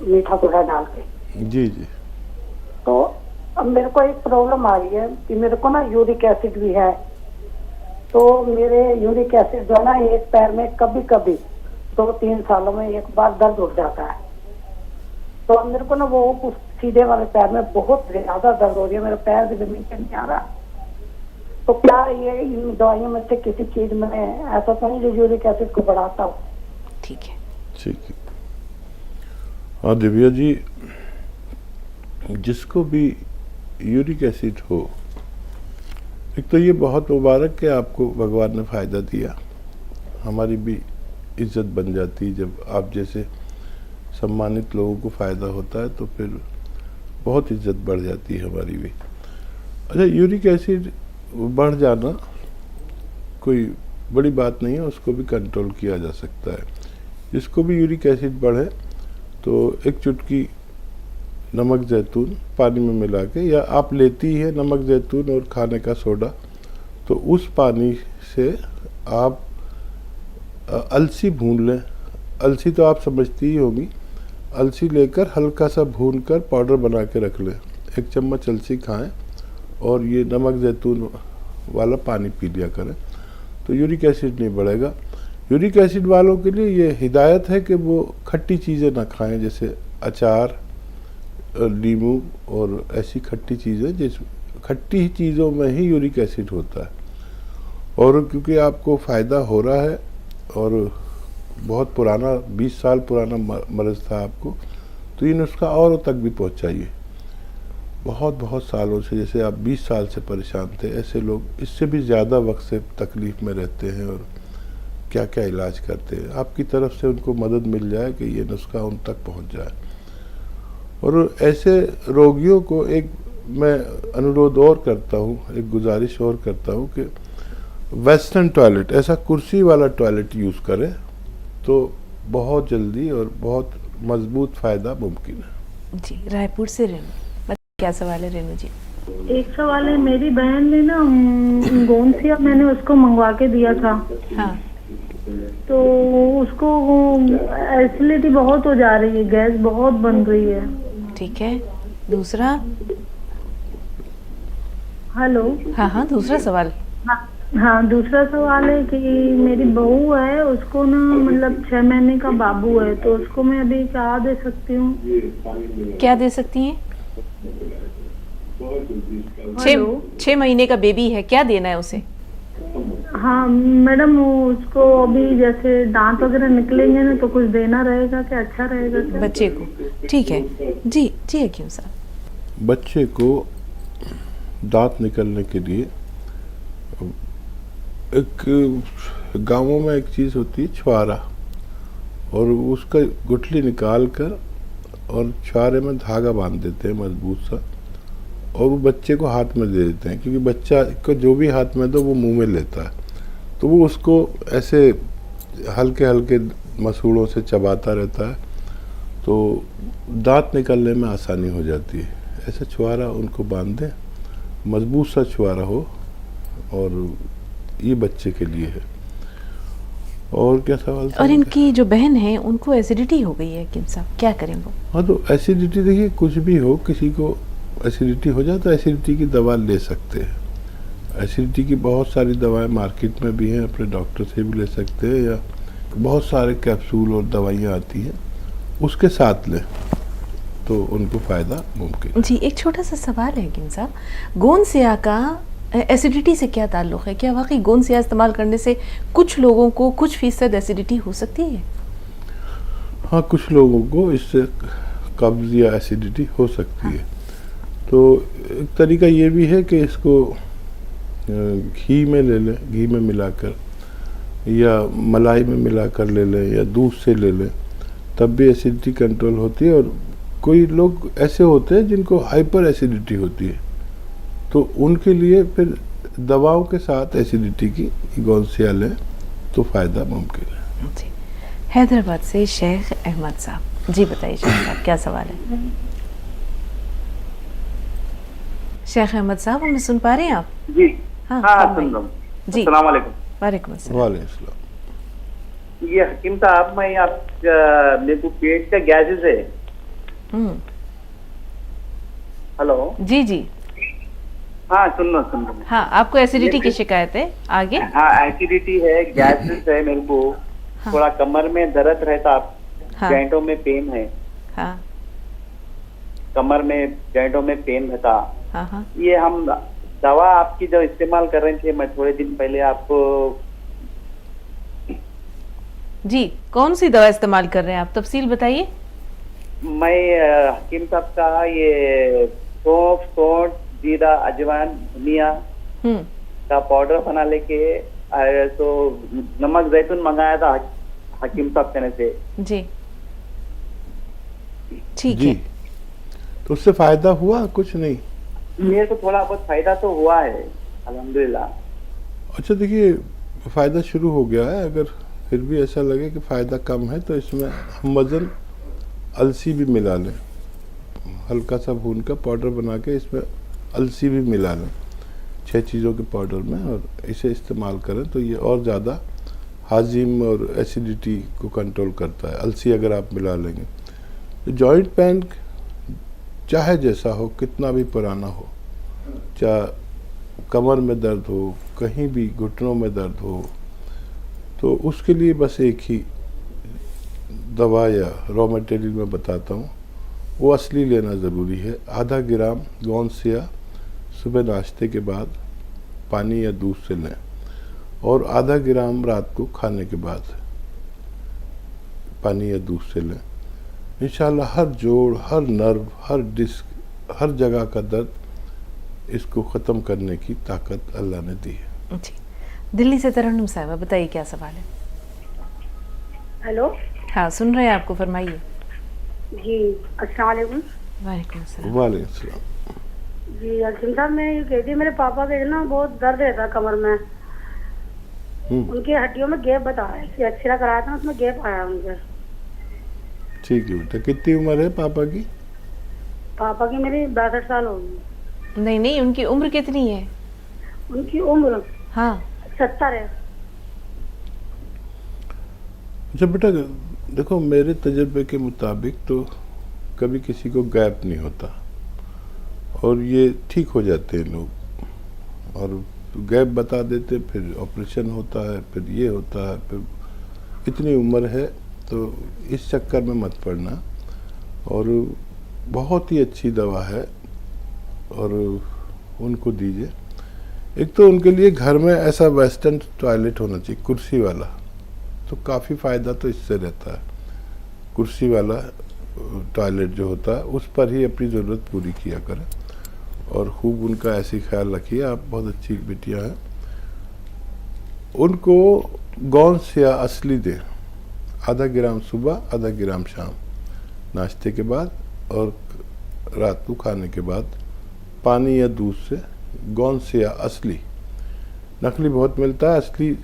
मीठा सोडा डाल के। जी जी। तो अब मेरे को एक प्रॉब्लम आ रही है कि मेरे को ना यूरिक एसिड भी है। तो मेरे यूरिक एसिड जो है ना, एक पैर में कभी कभी 2-3 सालों में एक बार दर्द उठ जाता है। तो अब मेरे को ना वो उस सीधे वाले पैर में बहुत ज्यादा दर्द हो रही है, मेरा पैर भी जमीन पे नहीं आ रहा। तो क्या ये इन दवाइयों में से किसी चीज में ऐसा तो नहीं जो यूरिक एसिड को बढ़ाता हो? ठीक है, ठीक है। हाँ दिव्या जी, जिसको भी यूरिक एसिड हो, एक तो ये बहुत मुबारक कि आपको भगवान ने फ़ायदा दिया, हमारी भी इज्जत बन जाती है जब आप जैसे सम्मानित लोगों को फ़ायदा होता है, तो फिर बहुत इज्जत बढ़ जाती है हमारी भी। अच्छा, यूरिक एसिड बढ़ जाना कोई बड़ी बात नहीं है, उसको भी कंट्रोल किया जा सकता है। जिसको भी यूरिक एसिड बढ़े तो एक चुटकी नमक जैतून पानी में मिला के, या आप लेती है नमक जैतून और खाने का सोडा, तो उस पानी से आप अलसी भून लें। अलसी तो आप समझती ही होगी, अलसी लेकर हल्का सा भून कर पाउडर बना के रख लें। 1 चम्मच अलसी खाएं और ये नमक जैतून वाला पानी पी लिया करें, तो यूरिक एसिड नहीं बढ़ेगा। यूरिक एसिड वालों के लिए ये हिदायत है कि वो खट्टी चीज़ें ना खाएं, जैसे अचार, नींबू और ऐसी खट्टी चीज़ें, जिस खट्टी चीज़ों में ही यूरिक एसिड होता है। और क्योंकि आपको फ़ायदा हो रहा है और बहुत पुराना 20 साल पुराना मर्ज़ था आपको, तो ये नुस्खा औरों तक भी पहुंचाइए। बहुत सालों से, जैसे आप 20 साल से परेशान थे, ऐसे लोग इससे भी ज़्यादा वक्त से तकलीफ़ में रहते हैं और क्या क्या इलाज करते हैं। आपकी तरफ से उनको मदद मिल जाए कि ये नुस्खा उन तक पहुंच जाए। और ऐसे रोगियों को एक मैं अनुरोध और करता हूँ, एक गुजारिश और करता हूँ कि वेस्टर्न टॉयलेट, ऐसा कुर्सी वाला टॉयलेट यूज़ करें तो बहुत जल्दी और बहुत मजबूत फ़ायदा मुमकिन है। जी, रायपुर से रेनू, क्या सवाल है रेनू जी? एक सवाल है, मेरी बहन ने ना गोंसिया मैंने उसको मंगवा के दिया था। हाँ, तो उसको एसिडिटी बहुत हो जा रही है, गैस बहुत बन रही है। ठीक है। दूसरा? हेलो। हाँ, दूसरा सवाल। हाँ, दूसरा सवाल है कि मेरी बहू है, उसको ना मतलब 6 महीने का बाबू है, तो उसको मैं अभी क्या दे सकती हूँ? क्या दे सकती हैं? 6 महीने का बेबी है, क्या देना है उसे? हाँ मैडम, उसको अभी जैसे दांत वगैरह निकलेंगे ना, तो कुछ देना रहेगा क्या? अच्छा रहेगा क्या बच्चे को? ठीक है जी हकीम साहब। बच्चे को दांत निकलने के लिए एक गांवों में एक चीज़ होती है छुआरा, और उसका गुठली निकाल कर और छुआरे में धागा बांध देते हैं मजबूत सा, और वो बच्चे को हाथ में दे देते हैं, क्योंकि बच्चा को जो भी हाथ में दो वो मुंह में लेता है, तो वो उसको ऐसे हल्के हल्के मसूड़ों से चबाता रहता है, तो दांत निकलने में आसानी हो जाती है। ऐसा छुआरा उनको बांध दें, मजबूत सा छुआरा हो, और ये बच्चे के लिए है। और क्या सवाल था? और इनकी जो बहन है उनको एसिडिटी हो गई है हकीम साहब, क्या करें वो? हाँ, तो एसिडिटी देखिए, कुछ भी हो, किसी को एसिडिटी हो जाए तो एसिडिटी की दवा ले सकते हैं। एसिडिटी की बहुत सारी दवाएं मार्केट में भी हैं, अपने डॉक्टर से भी ले सकते हैं, या बहुत सारे कैप्सूल और दवाइयाँ आती हैं, उसके साथ लें तो उनको फ़ायदा मुमकिन। जी, एक छोटा सा सवाल है हकीम साहब, गोंद स्याह का एसिडिटी से क्या ताल्लुक़ है? क्या वाकई गोंद स्याह इस्तेमाल करने से कुछ लोगों को कुछ फीसद एसिडिटी हो सकती है? हाँ, कुछ लोगों को इससे कब्ज़ या एसिडिटी हो सकती है। तो एक तरीका ये भी है कि इसको घी में ले लें, घी में मिलाकर, या मलाई में मिलाकर ले लें, या दूध से ले लें, तब भी एसिडिटी कंट्रोल होती है। और कोई लोग ऐसे होते हैं जिनको हाइपर एसिडिटी होती है, तो उनके लिए फिर दवाओं के साथ एसिडिटी की गोंद स्याह लें तो फ़ायदा मुमकिन है। जी, हैदराबाद से शेख अहमद साहब, जी बताइए शेख साहब, क्या सवाल है? शेख अहमद साहब, हमें सुन पा रहे हैं आप? जी हाँ, हाँ, सुन रहा हूँ। जी, अस्सलाम वालेकुम। वालेकुम अस्सलाम। वालेकुम अस्सलाम। ये हकीम साहब, मैं आप मेरे को पेट का गैसेस है। हेलो। जी जी, हाँ, सुन रहा। हाँ, आपको एसिडिटी की शिकायत है, आगे? हाँ, एसिडिटी है, गैसेस है मेरे को। हाँ। थोड़ा कमर में दर्द रहता, हाँ। जॉइंटों में पेन है। हाँ कमर में जॉइंटों में पेन रहता। हाँ हाँ। ये हम दवा आपकी जो इस्तेमाल कर रहे थे, मैं थोड़े दिन पहले आपको। जी, कौन सी दवा इस्तेमाल कर रहे हैं आप, तफसील बताइए। मैं हकीम साहब का ये सौंफ, सौंठ, जीरा, अजवाइन, धनिया का पाउडर बना लेके तो नमक जैतून मंगाया था हकीम साहब कहने से। जी, ठीक जी, है। तो उससे फ़ायदा हुआ? कुछ नहीं? मेरे को थोड़ा बहुत फायदा तो हुआ है, अल्हम्दुलिल्लाह। अच्छा, देखिए, फ़ायदा शुरू हो गया है। अगर फिर भी ऐसा लगे कि फ़ायदा कम है तो इसमें हम वज़न अलसी भी मिला लें, हल्का सा भून का पाउडर बना के इसमें अलसी भी मिला लें 6 चीज़ों के पाउडर में, और इसे इस्तेमाल करें तो ये और ज़्यादा हाजिम और एसिडिटी को कंट्रोल करता है। अलसी अगर आप मिला लेंगे तो जॉइंट पेन चाहे जैसा हो, कितना भी पुराना हो, चाहे कमर में दर्द हो, कहीं भी घुटनों में दर्द हो, तो उसके लिए बस एक ही दवा या रॉ मटेरियल मैं बताता हूँ, वो असली लेना ज़रूरी है। आधा ग्राम गोंद स्याह सुबह नाश्ते के बाद पानी या दूध से लें, और आधा ग्राम रात को खाने के बाद पानी या दूध से लें। इंशाल्लाह हर जोड़, हर नर्व, हर डिस्क, हर जगह का दर्द इसको ख़त्म करने की ताकत अल्लाह ने दी है। जी, दिल्ली से तरन्नुम साहिबा, बताइए क्या सवाल है? हेलो। हाँ, सुन रहे हैं आपको, फरमाइए। जी, अस्सलाम वालेकुम। वालेकुम अस्सलाम। वालेकुम अस्सलाम। जी अर्जुन साहब, मैं ये कहती, मेरे पापा के ना बहुत दर्द रहता कमर में, उनकी हड्डियों में गैप बता रहा है, एक्सरे कराया था, उसमें गैप आया उनके। ठीक है बेटा, कितनी उम्र है पापा की? पापा की मेरी 62 साल हो गई। नहीं नहीं, उनकी उम्र कितनी है? उनकी उम्र हाँ 70 है। अच्छा बेटा, देखो, मेरे तजर्बे के मुताबिक तो कभी किसी को गैप नहीं होता, और ये ठीक हो जाते हैं लोग, और गैप बता देते, फिर ऑपरेशन होता है, फिर ये होता है, फिर इतनी उम्र है, तो इस चक्कर में मत पड़ना। और बहुत ही अच्छी दवा है, और उनको दीजिए। एक तो उनके लिए घर में ऐसा वेस्टर्न टॉयलेट होना चाहिए, कुर्सी वाला, तो काफ़ी फ़ायदा तो इससे रहता है। कुर्सी वाला टॉयलेट जो होता है उस पर ही अपनी ज़रूरत पूरी किया करें, और खूब उनका ऐसे ख्याल रखिए। आप बहुत अच्छी बेटियां हैं। उनको गोंद स्याह असली दें, आधा ग्राम सुबह, आधा ग्राम शाम, नाश्ते के बाद और रात को खाने के बाद, पानी या दूध से, गोंद से या असली। नकली बहुत मिलता है, असली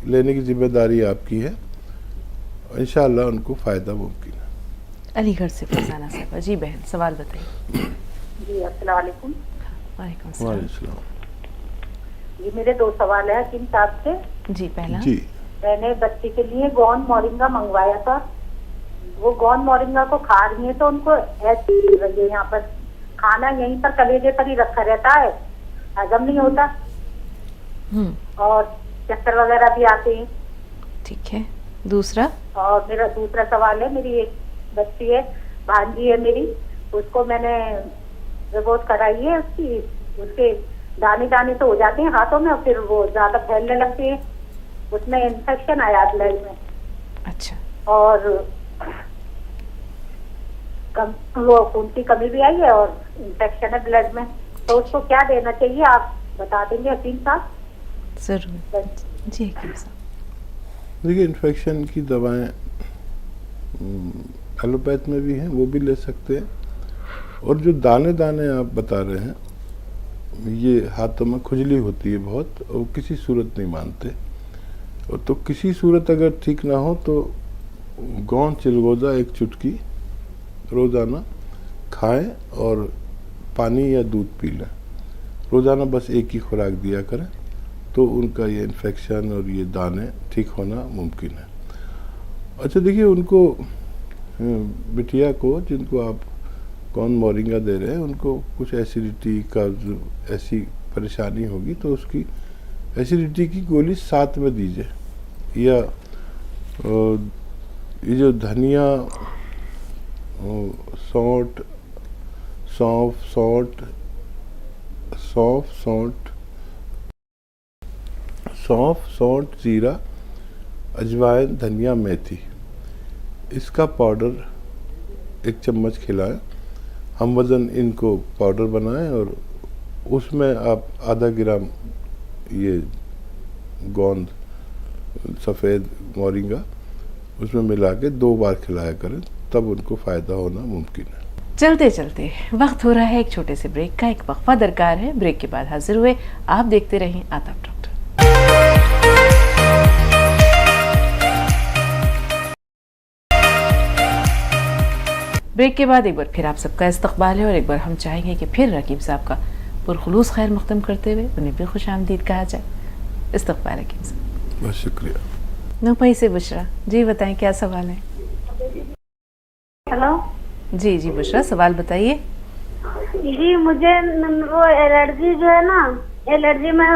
लेने की जिम्मेदारी आपकी है। इंशाअल्लाह उनको फ़ायदा मुमकिन है। अलीगढ़ से फरजाना साहब। जी बहन, सवाल बताइए। जी अस्सलाम वालेकुम। वालेकुम सलाम। वालेकुम। जी मेरे 2 सवाल है हकीम साहब से। जी पहला, जी मैंने बच्चे के लिए गोंद मोरिंगा मंगवाया था। वो गोंद मोरिंगा को खा रही है तो उनको ऐसी रही है, यहाँ पर खाना यहीं पर कलेजे पर ही रखा रहता है, हजम नहीं होता और चक्कर वगैरह भी आते हैं। ठीक है। दूसरा, और मेरा दूसरा सवाल है, मेरी एक बच्ची है, भांजी है मेरी, उसको मैंने रिपोर्ट कराई है उसकी, उसके दाने दाने तो हो जाते हैं हाथों में और फिर वो ज्यादा फैलने लगती है, उसमें इन्फेक्शन आया ब्लड में। अच्छा। और वो खून की कमी भी आई है और इन्फेक्शन है ब्लड में, तो उसको क्या देना चाहिए आप बता देंगे हकीम साहब? ज़रूर जी हकीम साहब। देखिए, इन्फेक्शन की दवाएं एलोपैथ में भी हैं, वो भी ले सकते हैं। और जो दाने दाने आप बता रहे हैं, ये हाथों में खुजली होती है बहुत, और किसी सूरत नहीं मानते। और तो किसी सूरत अगर ठीक ना हो तो गोंद चिलगोज़ा 1 चुटकी रोज़ाना खाएं और पानी या दूध पी लें। रोज़ाना बस एक ही खुराक दिया करें तो उनका ये इन्फेक्शन और ये दाने ठीक होना मुमकिन है। अच्छा देखिए, उनको बिटिया को जिनको आप गोंद मोरिंगा दे रहे हैं, उनको कुछ एसिडिटी, कब्ज ऐसी परेशानी होगी तो उसकी एसिडिटी की गोली साथ में दीजिए। या ये जो धनिया, सौंठ, सौंफ, सौंठ, जीरा, अजवाइन, धनिया, मेथी, इसका पाउडर 1 चम्मच खिलाएं। हम वज़न इनको पाउडर बनाएं और उसमें आप आधा ग्राम ये गोंद सफ़ेद मोरिंगा उसमें मिला के 2 बार खिलाया करें, तब उनको फ़ायदा होना मुमकिन है। चलते चलते वक्त हो रहा है एक छोटे से ब्रेक का, एक वक्फा दरकार है। ब्रेक के बाद हाजिर हुए, आप देखते रहें आदाब डॉक्टर। ब्रेक के बाद एक बार फिर आप सबका इस्तकबाल है और एक बार हम चाहेंगे कि फिर रकीब साहब का पुरखुलूस खैर मुक़द्दम करते हुए उन्हें भी खुश आमदीद कहा जाए। इस्तकबाल रकीब साहब। बहुत शुक्रिया। नौपई से बुशरा जी, बताएं क्या सवाल है? हेलो जी जी बुशरा, सवाल बताइए। जी, मुझे वो एलर्जी जो है ना, एलर्जी में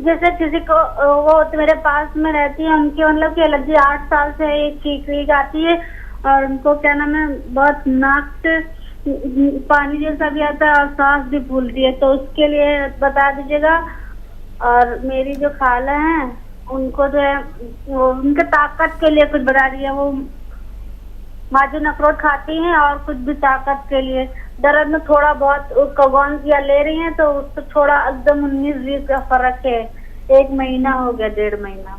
जैसे किसी को वो मेरे पास में रहती है, उनकी मतलब की एलर्जी 8 साल से एक ठीक आती है और उनको क्या नाम है, बहुत नाक से पानी जैसा भी आता है और सांस भी फूलती है, तो उसके लिए बता दीजिएगा। और मेरी जो खाला है उनको जो है वो उनके ताकत के लिए कुछ बता दीजिए। वो माजून अखरोट खाती हैं और कुछ भी ताकत के लिए। दर्द में थोड़ा बहुत गोंद या ले रही हैं तो उसको थोड़ा एकदम 19-20 का फर्क है। 1 महीना हो गया, 1.5 महीना।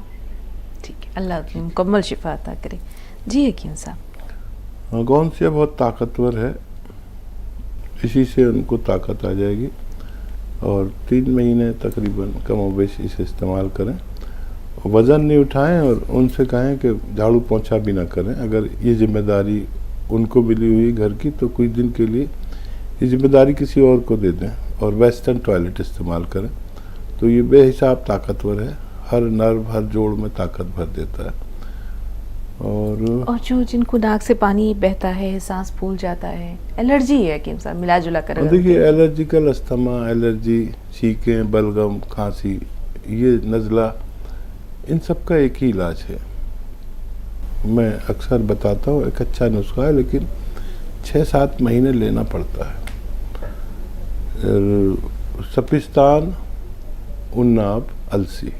ठीक है, अल्लाह की मुकम्मल शिफा अता करे। जी हकीम साहब। गोंद से बहुत ताकतवर है, इसी से उनको ताकत आ जाएगी। और 3 महीने तकरीबन कमोबेश इसे इस्तेमाल करें। वज़न नहीं उठाएं और उनसे कहें कि झाड़ू पोंछा भी ना करें। अगर ये जिम्मेदारी उनको मिली हुई घर की तो कुछ दिन के लिए ये जिम्मेदारी किसी और को दे दें और वेस्टर्न टॉयलेट इस्तेमाल करें, तो ये बेहिसाब ताकतवर है, हर नर्व हर जोड़ में ताकत भर देता है। और जो जिनको नाक से पानी बहता है, सांस फूल जाता है, एलर्जी है हकीम साहब, मिला जुला कर देखिए, एलर्जिकल अस्थमा, एलर्जी, छींकें, बलगम, खांसी, ये नज़ला, इन सब का एक ही इलाज है। मैं अक्सर बताता हूँ, एक अच्छा नुस्खा है, लेकिन 6-7 महीने लेना पड़ता है। सपिस्तान, उन्नाब, अलसी,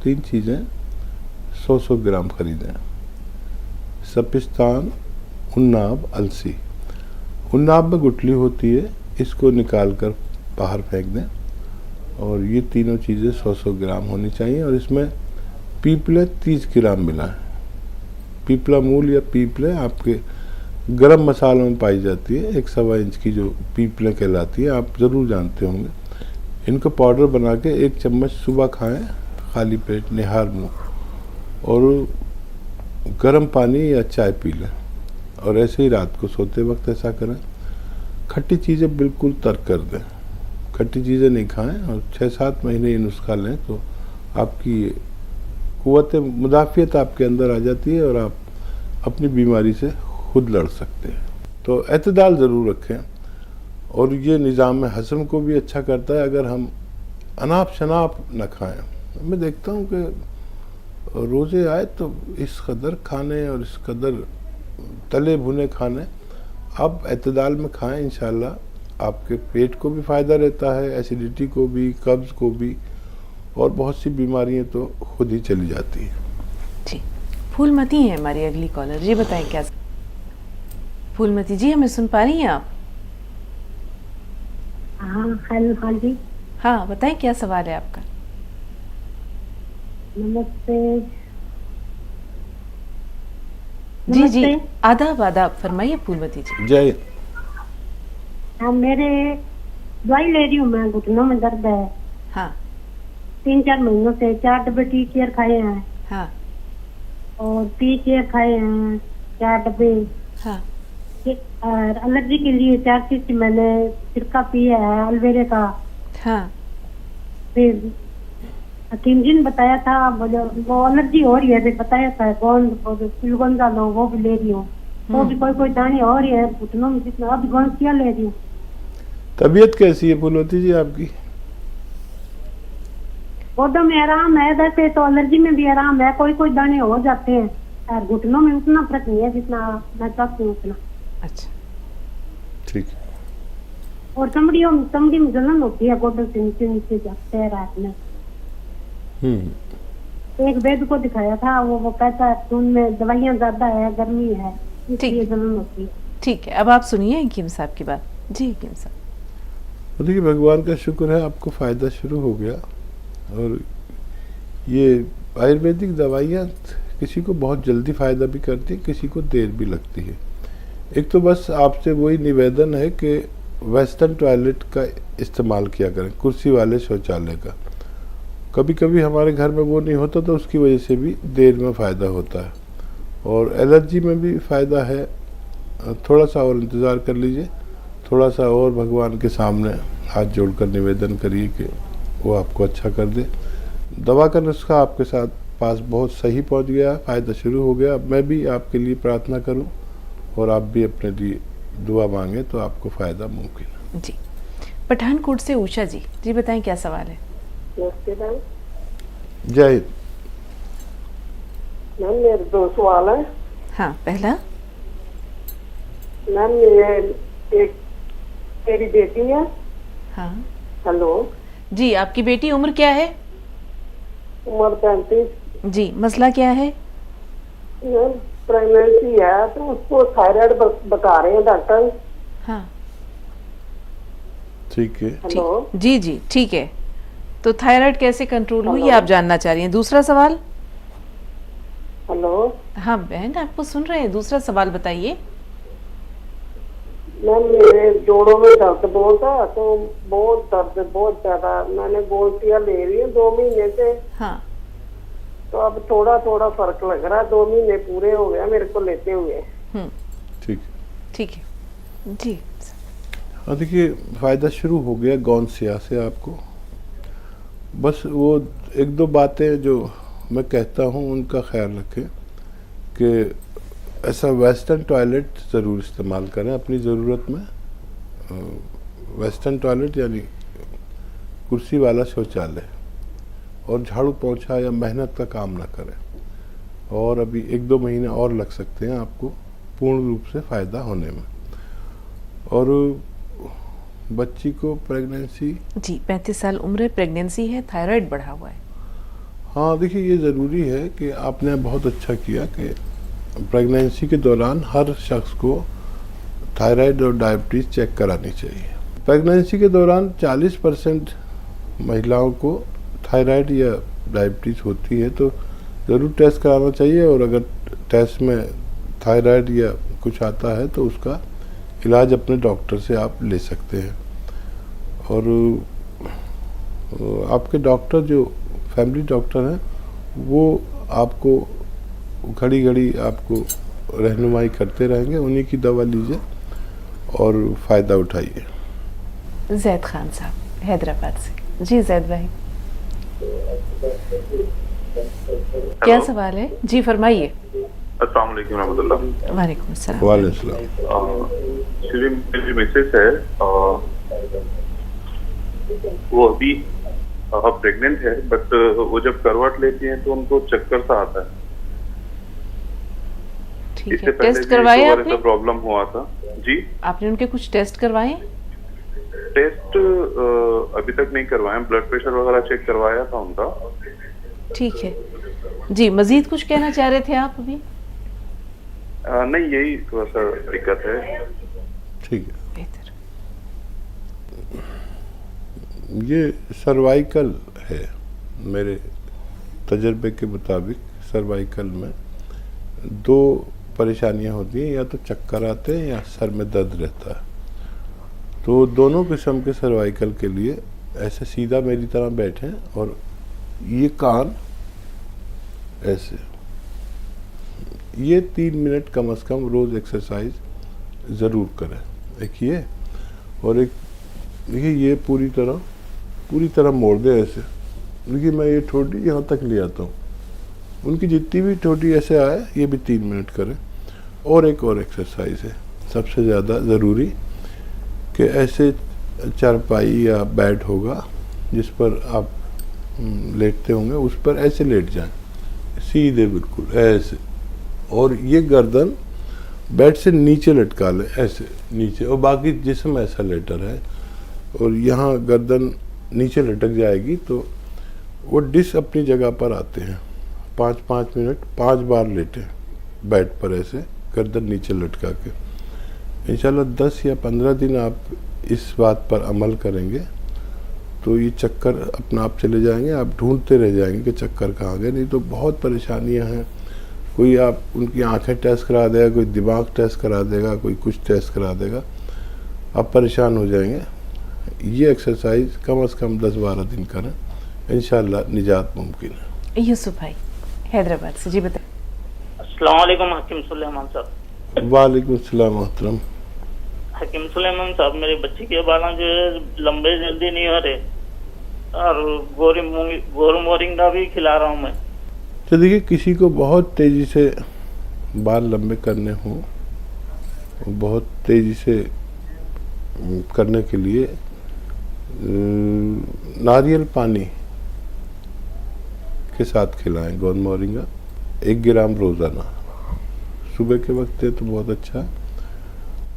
3 चीज़ें 100-100 ग्राम खरीदें। सपिस्तान, उन्नाब, अलसी। उन्नाब में गुठली होती है, इसको निकाल कर बाहर फेंक दें। और ये तीनों चीज़ें 100-100 ग्राम होनी चाहिए और इसमें पीपले 30 ग्राम मिलाएं। पीपला मूल या पीपले आपके गरम मसालों में पाई जाती है। 1.25 इंच की जो पीपले कहलाती है, आप ज़रूर जानते होंगे। इनको पाउडर बना के 1 चम्मच सुबह खाएं, खाली पेट निहार मुँह, और गर्म पानी या चाय पी लें, और ऐसे ही रात को सोते वक्त ऐसा करें। खट्टी चीज़ें बिल्कुल तर्क कर दें, खट्टी चीज़ें नहीं खाएं, और 6-7 महीने ये नुस्खा लें तो आपकी कुव्वत मुदाफ़ियत आपके अंदर आ जाती है और आप अपनी बीमारी से खुद लड़ सकते हैं। तो एतदाल ज़रूर रखें, और ये निज़ाम हज़म को भी अच्छा करता है। अगर हम अनाप शनाप न खाएं, मैं देखता हूँ कि रोज़े आए तो इस कदर खाने और इस कदर तले भुने खाने, आप एतदाल में खाएं, इंशाल्लाह आपके पेट को भी फ़ायदा रहता है, एसिडिटी को भी, कब्ज़ को भी, और बहुत सी बीमारियां तो खुद ही चली जाती हैं। जी, फूलमती है हमारी अगली कॉलर। जी बताएं क्या। फूलमती जी, हमें सुन पा रही हैं आप? हाँ हेलो, हाँ जी, हाँ बताएं क्या सवाल है आपका। नमस्ते। जी जी, नमस्ते। आदाब आदाब, फरमाइए फूलमती जी। जय। हाँ, मेरे दवाई ले रही हूँ मैं, घुटनों में दर्द है। हाँ 3-4 महीनों से 4 डब्बे टी केयर खाए हैं, हाँ और टी केयर खाए हैं 4 डब्बे। हाँ और एलर्जी के लिए 4 चीज मैंने सिरका पिया है एलोवेरा का। हाँ फिर 3 दिन बताया था, वो एलर्जी हो रही है, फिर बताया था गोंजा लो, वो भी ले रही हूँ, वो भी कोई दाने हो रही है घुटनों में, जितना अभी गोंजिया ले रही हूँ। तबीयत कैसी है फूलवती जी आपकी? गोदों में आराम है, वैसे तो एलर्जी में भी आराम है, कोई दाने हो जाते हैं, और घुटनों में उतना फर्क नहीं है जितना मैं चाहती हूँ उतना। अच्छा ठीक। और चमड़ी में जलन होती है, गोदों से नीचे जाते हैं रात में। एक वैद्य को दिखाया था, वो कहता है खून में दवाइयाँ ज्यादा है, गर्मी है, इसलिए जलन होती है। ठीक है, अब आप सुनिए हकीम साहब की बात। जी हकीम साहब। देखिए, भगवान का शुक्र है आपको फ़ायदा शुरू हो गया, और ये आयुर्वेदिक दवाइयाँ किसी को बहुत जल्दी फ़ायदा भी करती है, किसी को देर भी लगती है। एक तो बस आपसे वही निवेदन है कि वेस्टर्न टॉयलेट का इस्तेमाल किया करें, कुर्सी वाले शौचालय का। कभी कभी हमारे घर में वो नहीं होता तो उसकी वजह से भी देर में फ़ायदा होता है, और एलर्जी में भी फ़ायदा है। थोड़ा सा और इंतज़ार कर लीजिए, थोड़ा सा और भगवान के सामने हाथ जोड़कर निवेदन करिए कि वो आपको अच्छा कर दे। दवा का नुस्खा आपके साथ पास बहुत सही पहुंच गया, फ़ायदा शुरू हो गया। अब मैं भी आपके लिए प्रार्थना करूं और आप भी अपने लिए दुआ मांगें तो आपको फ़ायदा मुमकिन है। जी, पठानकोट से उषा जी, जी बताएं क्या सवाल है। नमस्ते मैम। जय हिंद। मैम मेरे 2 सवाल है। हाँ, पहला, मैम ये एक मेरी बेटी है। हाँ हेलो जी, आपकी बेटी उम्र क्या है? उम्र 35। जी, मसला क्या है? मैम प्रेगनेंसी है, तो उसको थायराइड बता रहे हैं डॉक्टर। हाँ ठीक है। हेलो जी जी, ठीक है। तो थायराइड कैसे कंट्रोल हुई, ये आप जानना चाह रही हैं। दूसरा सवाल? हेलो हाँ बहन, आपको सुन रहे हैं, दूसरा सवाल बताइए। मैम मेरे जोड़ों में दर्द बहुत है, तो बहुत दर्द बहुत ज्यादा। मैंने गोलियां ले रही हूँ 2 महीने से। हाँ तो अब थोड़ा थोड़ा फर्क लग रहा है, 2 महीने पूरे हो गया मेरे को लेते हुए। ठीक ठीक है जी। हाँ, देखिए फ़ायदा शुरू हो गया गौनसिया से आपको। बस वो 1-2 बातें जो मैं कहता हूँ उनका ख्याल रखें कि ऐसा वेस्टर्न टॉयलेट ज़रूर इस्तेमाल करें अपनी ज़रूरत में। वेस्टर्न टॉयलेट यानी कुर्सी वाला शौचालय, और झाड़ू पोंछा या मेहनत का काम ना करें। और अभी 1-2 महीने और लग सकते हैं आपको पूर्ण रूप से फ़ायदा होने में। और बच्ची को प्रेगनेंसी जी 35 साल उम्र है, प्रेगनेंसी है, थायराइड बढ़ा हुआ है। हाँ देखिए, ये ज़रूरी है कि आपने बहुत अच्छा किया कि प्रेगनेंसी के दौरान हर शख्स को थायराइड और डायबिटीज़ चेक करानी चाहिए। प्रेगनेंसी के दौरान 40% महिलाओं को थायराइड या डायबिटीज़ होती है, तो ज़रूर टेस्ट कराना चाहिए। और अगर टेस्ट में थायराइड या कुछ आता है तो उसका इलाज अपने डॉक्टर से आप ले सकते हैं। और आपके डॉक्टर जो फैमिली डॉक्टर हैं वो आपको घड़ी घड़ी आपको रहनुमाई करते रहेंगे, उन्हीं की दवा लीजिए और फ़ायदा उठाइए। जैद खान साहब हैदराबाद से। जी जैद भाई, क्या सवाल है? जी फरमाइए। अस्सलाम वालेकुम रहमतुल्लाह। वालेकुम अस्सलाम। वालेकुम अस्सलाम। एक्चुअली मेरी मिसेस है, वो अभी प्रेग्नेंट है, बट वो जब करवट लेती हैं तो उनको चक्कर सा आता है। ठीक इससे है, पहले टेस्ट भी करवाए एक बार आपने? ऐसा प्रॉब्लम हुआ था। जी, आपने उनके कुछ टेस्ट करवाए? टेस्ट अभी तक नहीं करवाए, ब्लड प्रेशर वगैरह चेक करवाया था उनका। ठीक है जी, मजीद कुछ कहना चाह रहे थे आप अभी? नहीं, यही थोड़ा सा दिक्कत है। ठीक है, बेहतर। ये सर्वाइकल है। मेरे तजर्बे के मुताबिक सर्वाइकल में 2 परेशानियां होती हैं, या तो चक्कर आते हैं या सर में दर्द रहता है। तो दोनों किस्म के सर्वाइकल के लिए ऐसे सीधा मेरी तरह बैठें और ये कान ऐसे, ये 3 मिनट कम से कम रोज़ एक्सरसाइज ज़रूर करें। एक ये, और एक देखिए ये पूरी तरह मोड़ दे ऐसे। देखिए मैं ये ठोडी यहाँ तक ले आता हूँ, उनकी जितनी भी ठोडी ऐसे आए ये भी 3 मिनट करें। और एक और एक्सरसाइज है सबसे ज़्यादा ज़रूरी, कि ऐसे चारपाई या बेड होगा जिस पर आप लेटते होंगे, उस पर ऐसे लेट जाएं, सीधे बिल्कुल ऐसे, और ये गर्दन बेड से नीचे लटका लें ऐसे नीचे, और बाकी जिस्म ऐसा लेटा रहे, और यहाँ गर्दन नीचे लटक जाएगी तो वो डिस्क अपनी जगह पर आते हैं। 5-5 मिनट 5 बार लेटें बेड पर ऐसे गर्दन नीचे लटका के। इंशाल्लाह 10 या 15 दिन आप इस बात पर अमल करेंगे तो ये चक्कर अपना आप चले जाएंगे। आप ढूंढते रह जाएंगे कि चक्कर कहाँ गए। नहीं तो बहुत परेशानियां हैं, कोई आप उनकी आंखें टेस्ट करा देगा, कोई दिमाग टेस्ट करा देगा, कोई कुछ टेस्ट करा देगा, आप परेशान हो जाएंगे। ये एक्सरसाइज कम से कम 10-12 दिन करें, इंशाल्लाह निजात मुमकिन है। यूसुफ भाई हैदराबाद से। जी बताएं। अस्सलाम वालेकुम हकीम सुलेमान साहब। वालेकुम सलाम मोहतरम। हकीम सुलेमान साहब, मेरे बच्चे के बाल जो है लंबे जल्दी नहीं हो रहे, और गोरू मोरिंगा भी खिला रहा हूँ मैं। तो देखिए, किसी को बहुत तेज़ी से बाल लंबे करने हों, बहुत तेज़ी से करने के लिए नारियल पानी के साथ खिलाएं गोंद मोरिंगा 1 ग्राम रोज़ाना। सुबह के वक्त है तो बहुत अच्छा है,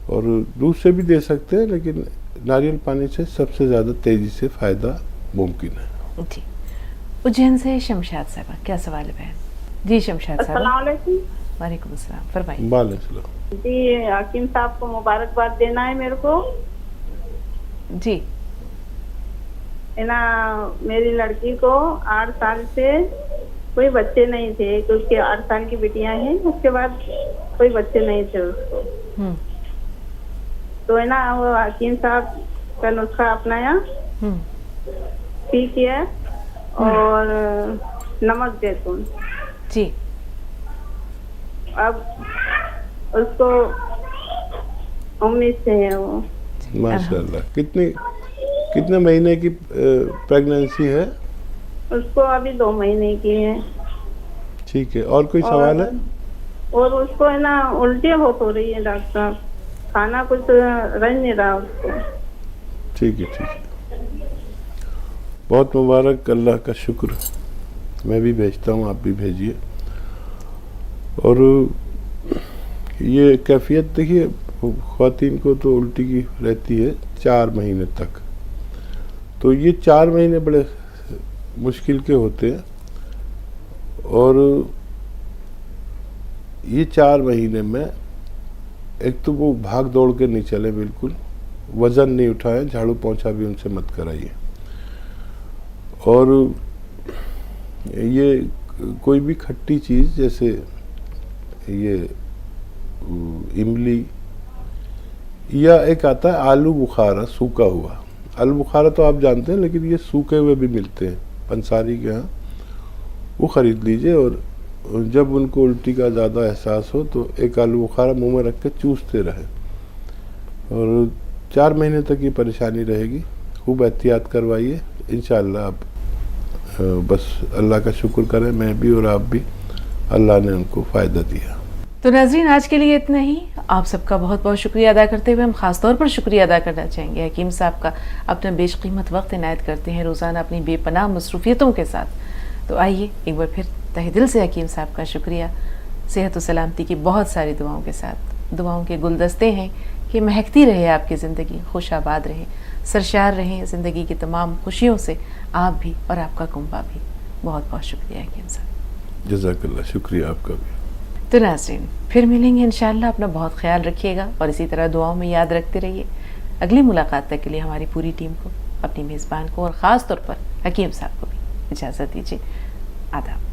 और दूध से भी दे सकते हैं, लेकिन नारियल पानी से सबसे ज़्यादा तेज़ी से फ़ायदा मुमकिन है। जी, उज्जैन से शमशाद साहबा, क्या सवाल है बहन? जी शमशाद साहबा। अस्सलाम वालेकुम। वालेकुम अस्सलाम, फरमाइए। वालेकुम सलाम। जी हकीम साहब को मुबारकबाद देना है मेरे को। जी, है ना, मेरी लड़की को 8 साल से कोई बच्चे नहीं थे, तो उसके 8 साल की बिटियां हैं, उसके बाद कोई बच्चे नहीं थे उसको। तो है ना, वो हकीम साहब का नुस्खा अपनाया, पी किया, और नमक जैतून। जी, अब उसको उम्मीद से है वो। माशाल्लाह। कितने महीने की प्रेगनेंसी है? उसको अभी 2 महीने की है। ठीक है, और कोई सवाल है? और उसको है ना उल्टियाँ बहुत हो रही है डॉक्टर साहब, खाना कुछ रह नहीं रहा उसको। ठीक है, ठीक है, बहुत मुबारक, अल्लाह का शुक्र। मैं भी भेजता हूँ, आप भी भेजिए। और ये कैफियत देखिए, ख्वातीन को तो उल्टी की रहती है 4 महीने तक, तो ये 4 महीने बड़े मुश्किल के होते हैं। और ये 4 महीने में एक तो वो भाग दौड़ के नहीं चले, बिल्कुल वज़न नहीं उठाएं, झाड़ू पोंछा भी उनसे मत कराइए। और ये कोई भी खट्टी चीज़, जैसे ये इमली, या एक आता है आलू बुखारा सूखा हुआ। आलू बुखारा तो आप जानते हैं, लेकिन ये सूखे हुए भी मिलते हैं पंसारी के यहाँ, वो ख़रीद लीजिए। और जब उनको उल्टी का ज़्यादा एहसास हो तो एक आलू बुखारा मुंह में रख के चूसते रहें, और 4 महीने तक ये परेशानी रहेगी। खूब एहतियात करवाइए, इंशाअल्लाह आप बस अल्लाह का शुक्र करें, मैं भी और आप भी, अल्लाह ने उनको फ़ायदा दिया। तो नाज़रीन, आज के लिए इतना ही। आप सबका बहुत बहुत शुक्रिया अदा करते हुए हम ख़ास तौर पर शुक्रिया अदा करना चाहेंगे हकीम साहब का, अपना बेशकीमत वक्त इनायत करते हैं रोज़ाना अपनी बेपनाह मसरूफियतों के साथ। तो आइए एक बार फिर तहे दिल से हकीम साहब का शुक्रिया, सेहत और सलामती की बहुत सारी दुआओं के साथ। दुआओं के गुलदस्ते हैं कि महकती रहे आपकी ज़िंदगी, खुश आबाद रहे, सरशार रहें ज़िंदगी की तमाम खुशियों से, आप भी और आपका कुंबा भी। बहुत बहुत शुक्रिया हकीम साहब। जज़ाकल्लाह, शुक्रिया आपका भी। तो नाज़रीन, फिर मिलेंगे इंशाअल्लाह। अपना बहुत ख्याल रखिएगा और इसी तरह दुआओं में याद रखते रहिए। अगली मुलाकात तक के लिए हमारी पूरी टीम को, अपनी मेज़बान को और ख़ास तौर पर हकीम साहब को भी इजाज़त दीजिए। आदाब।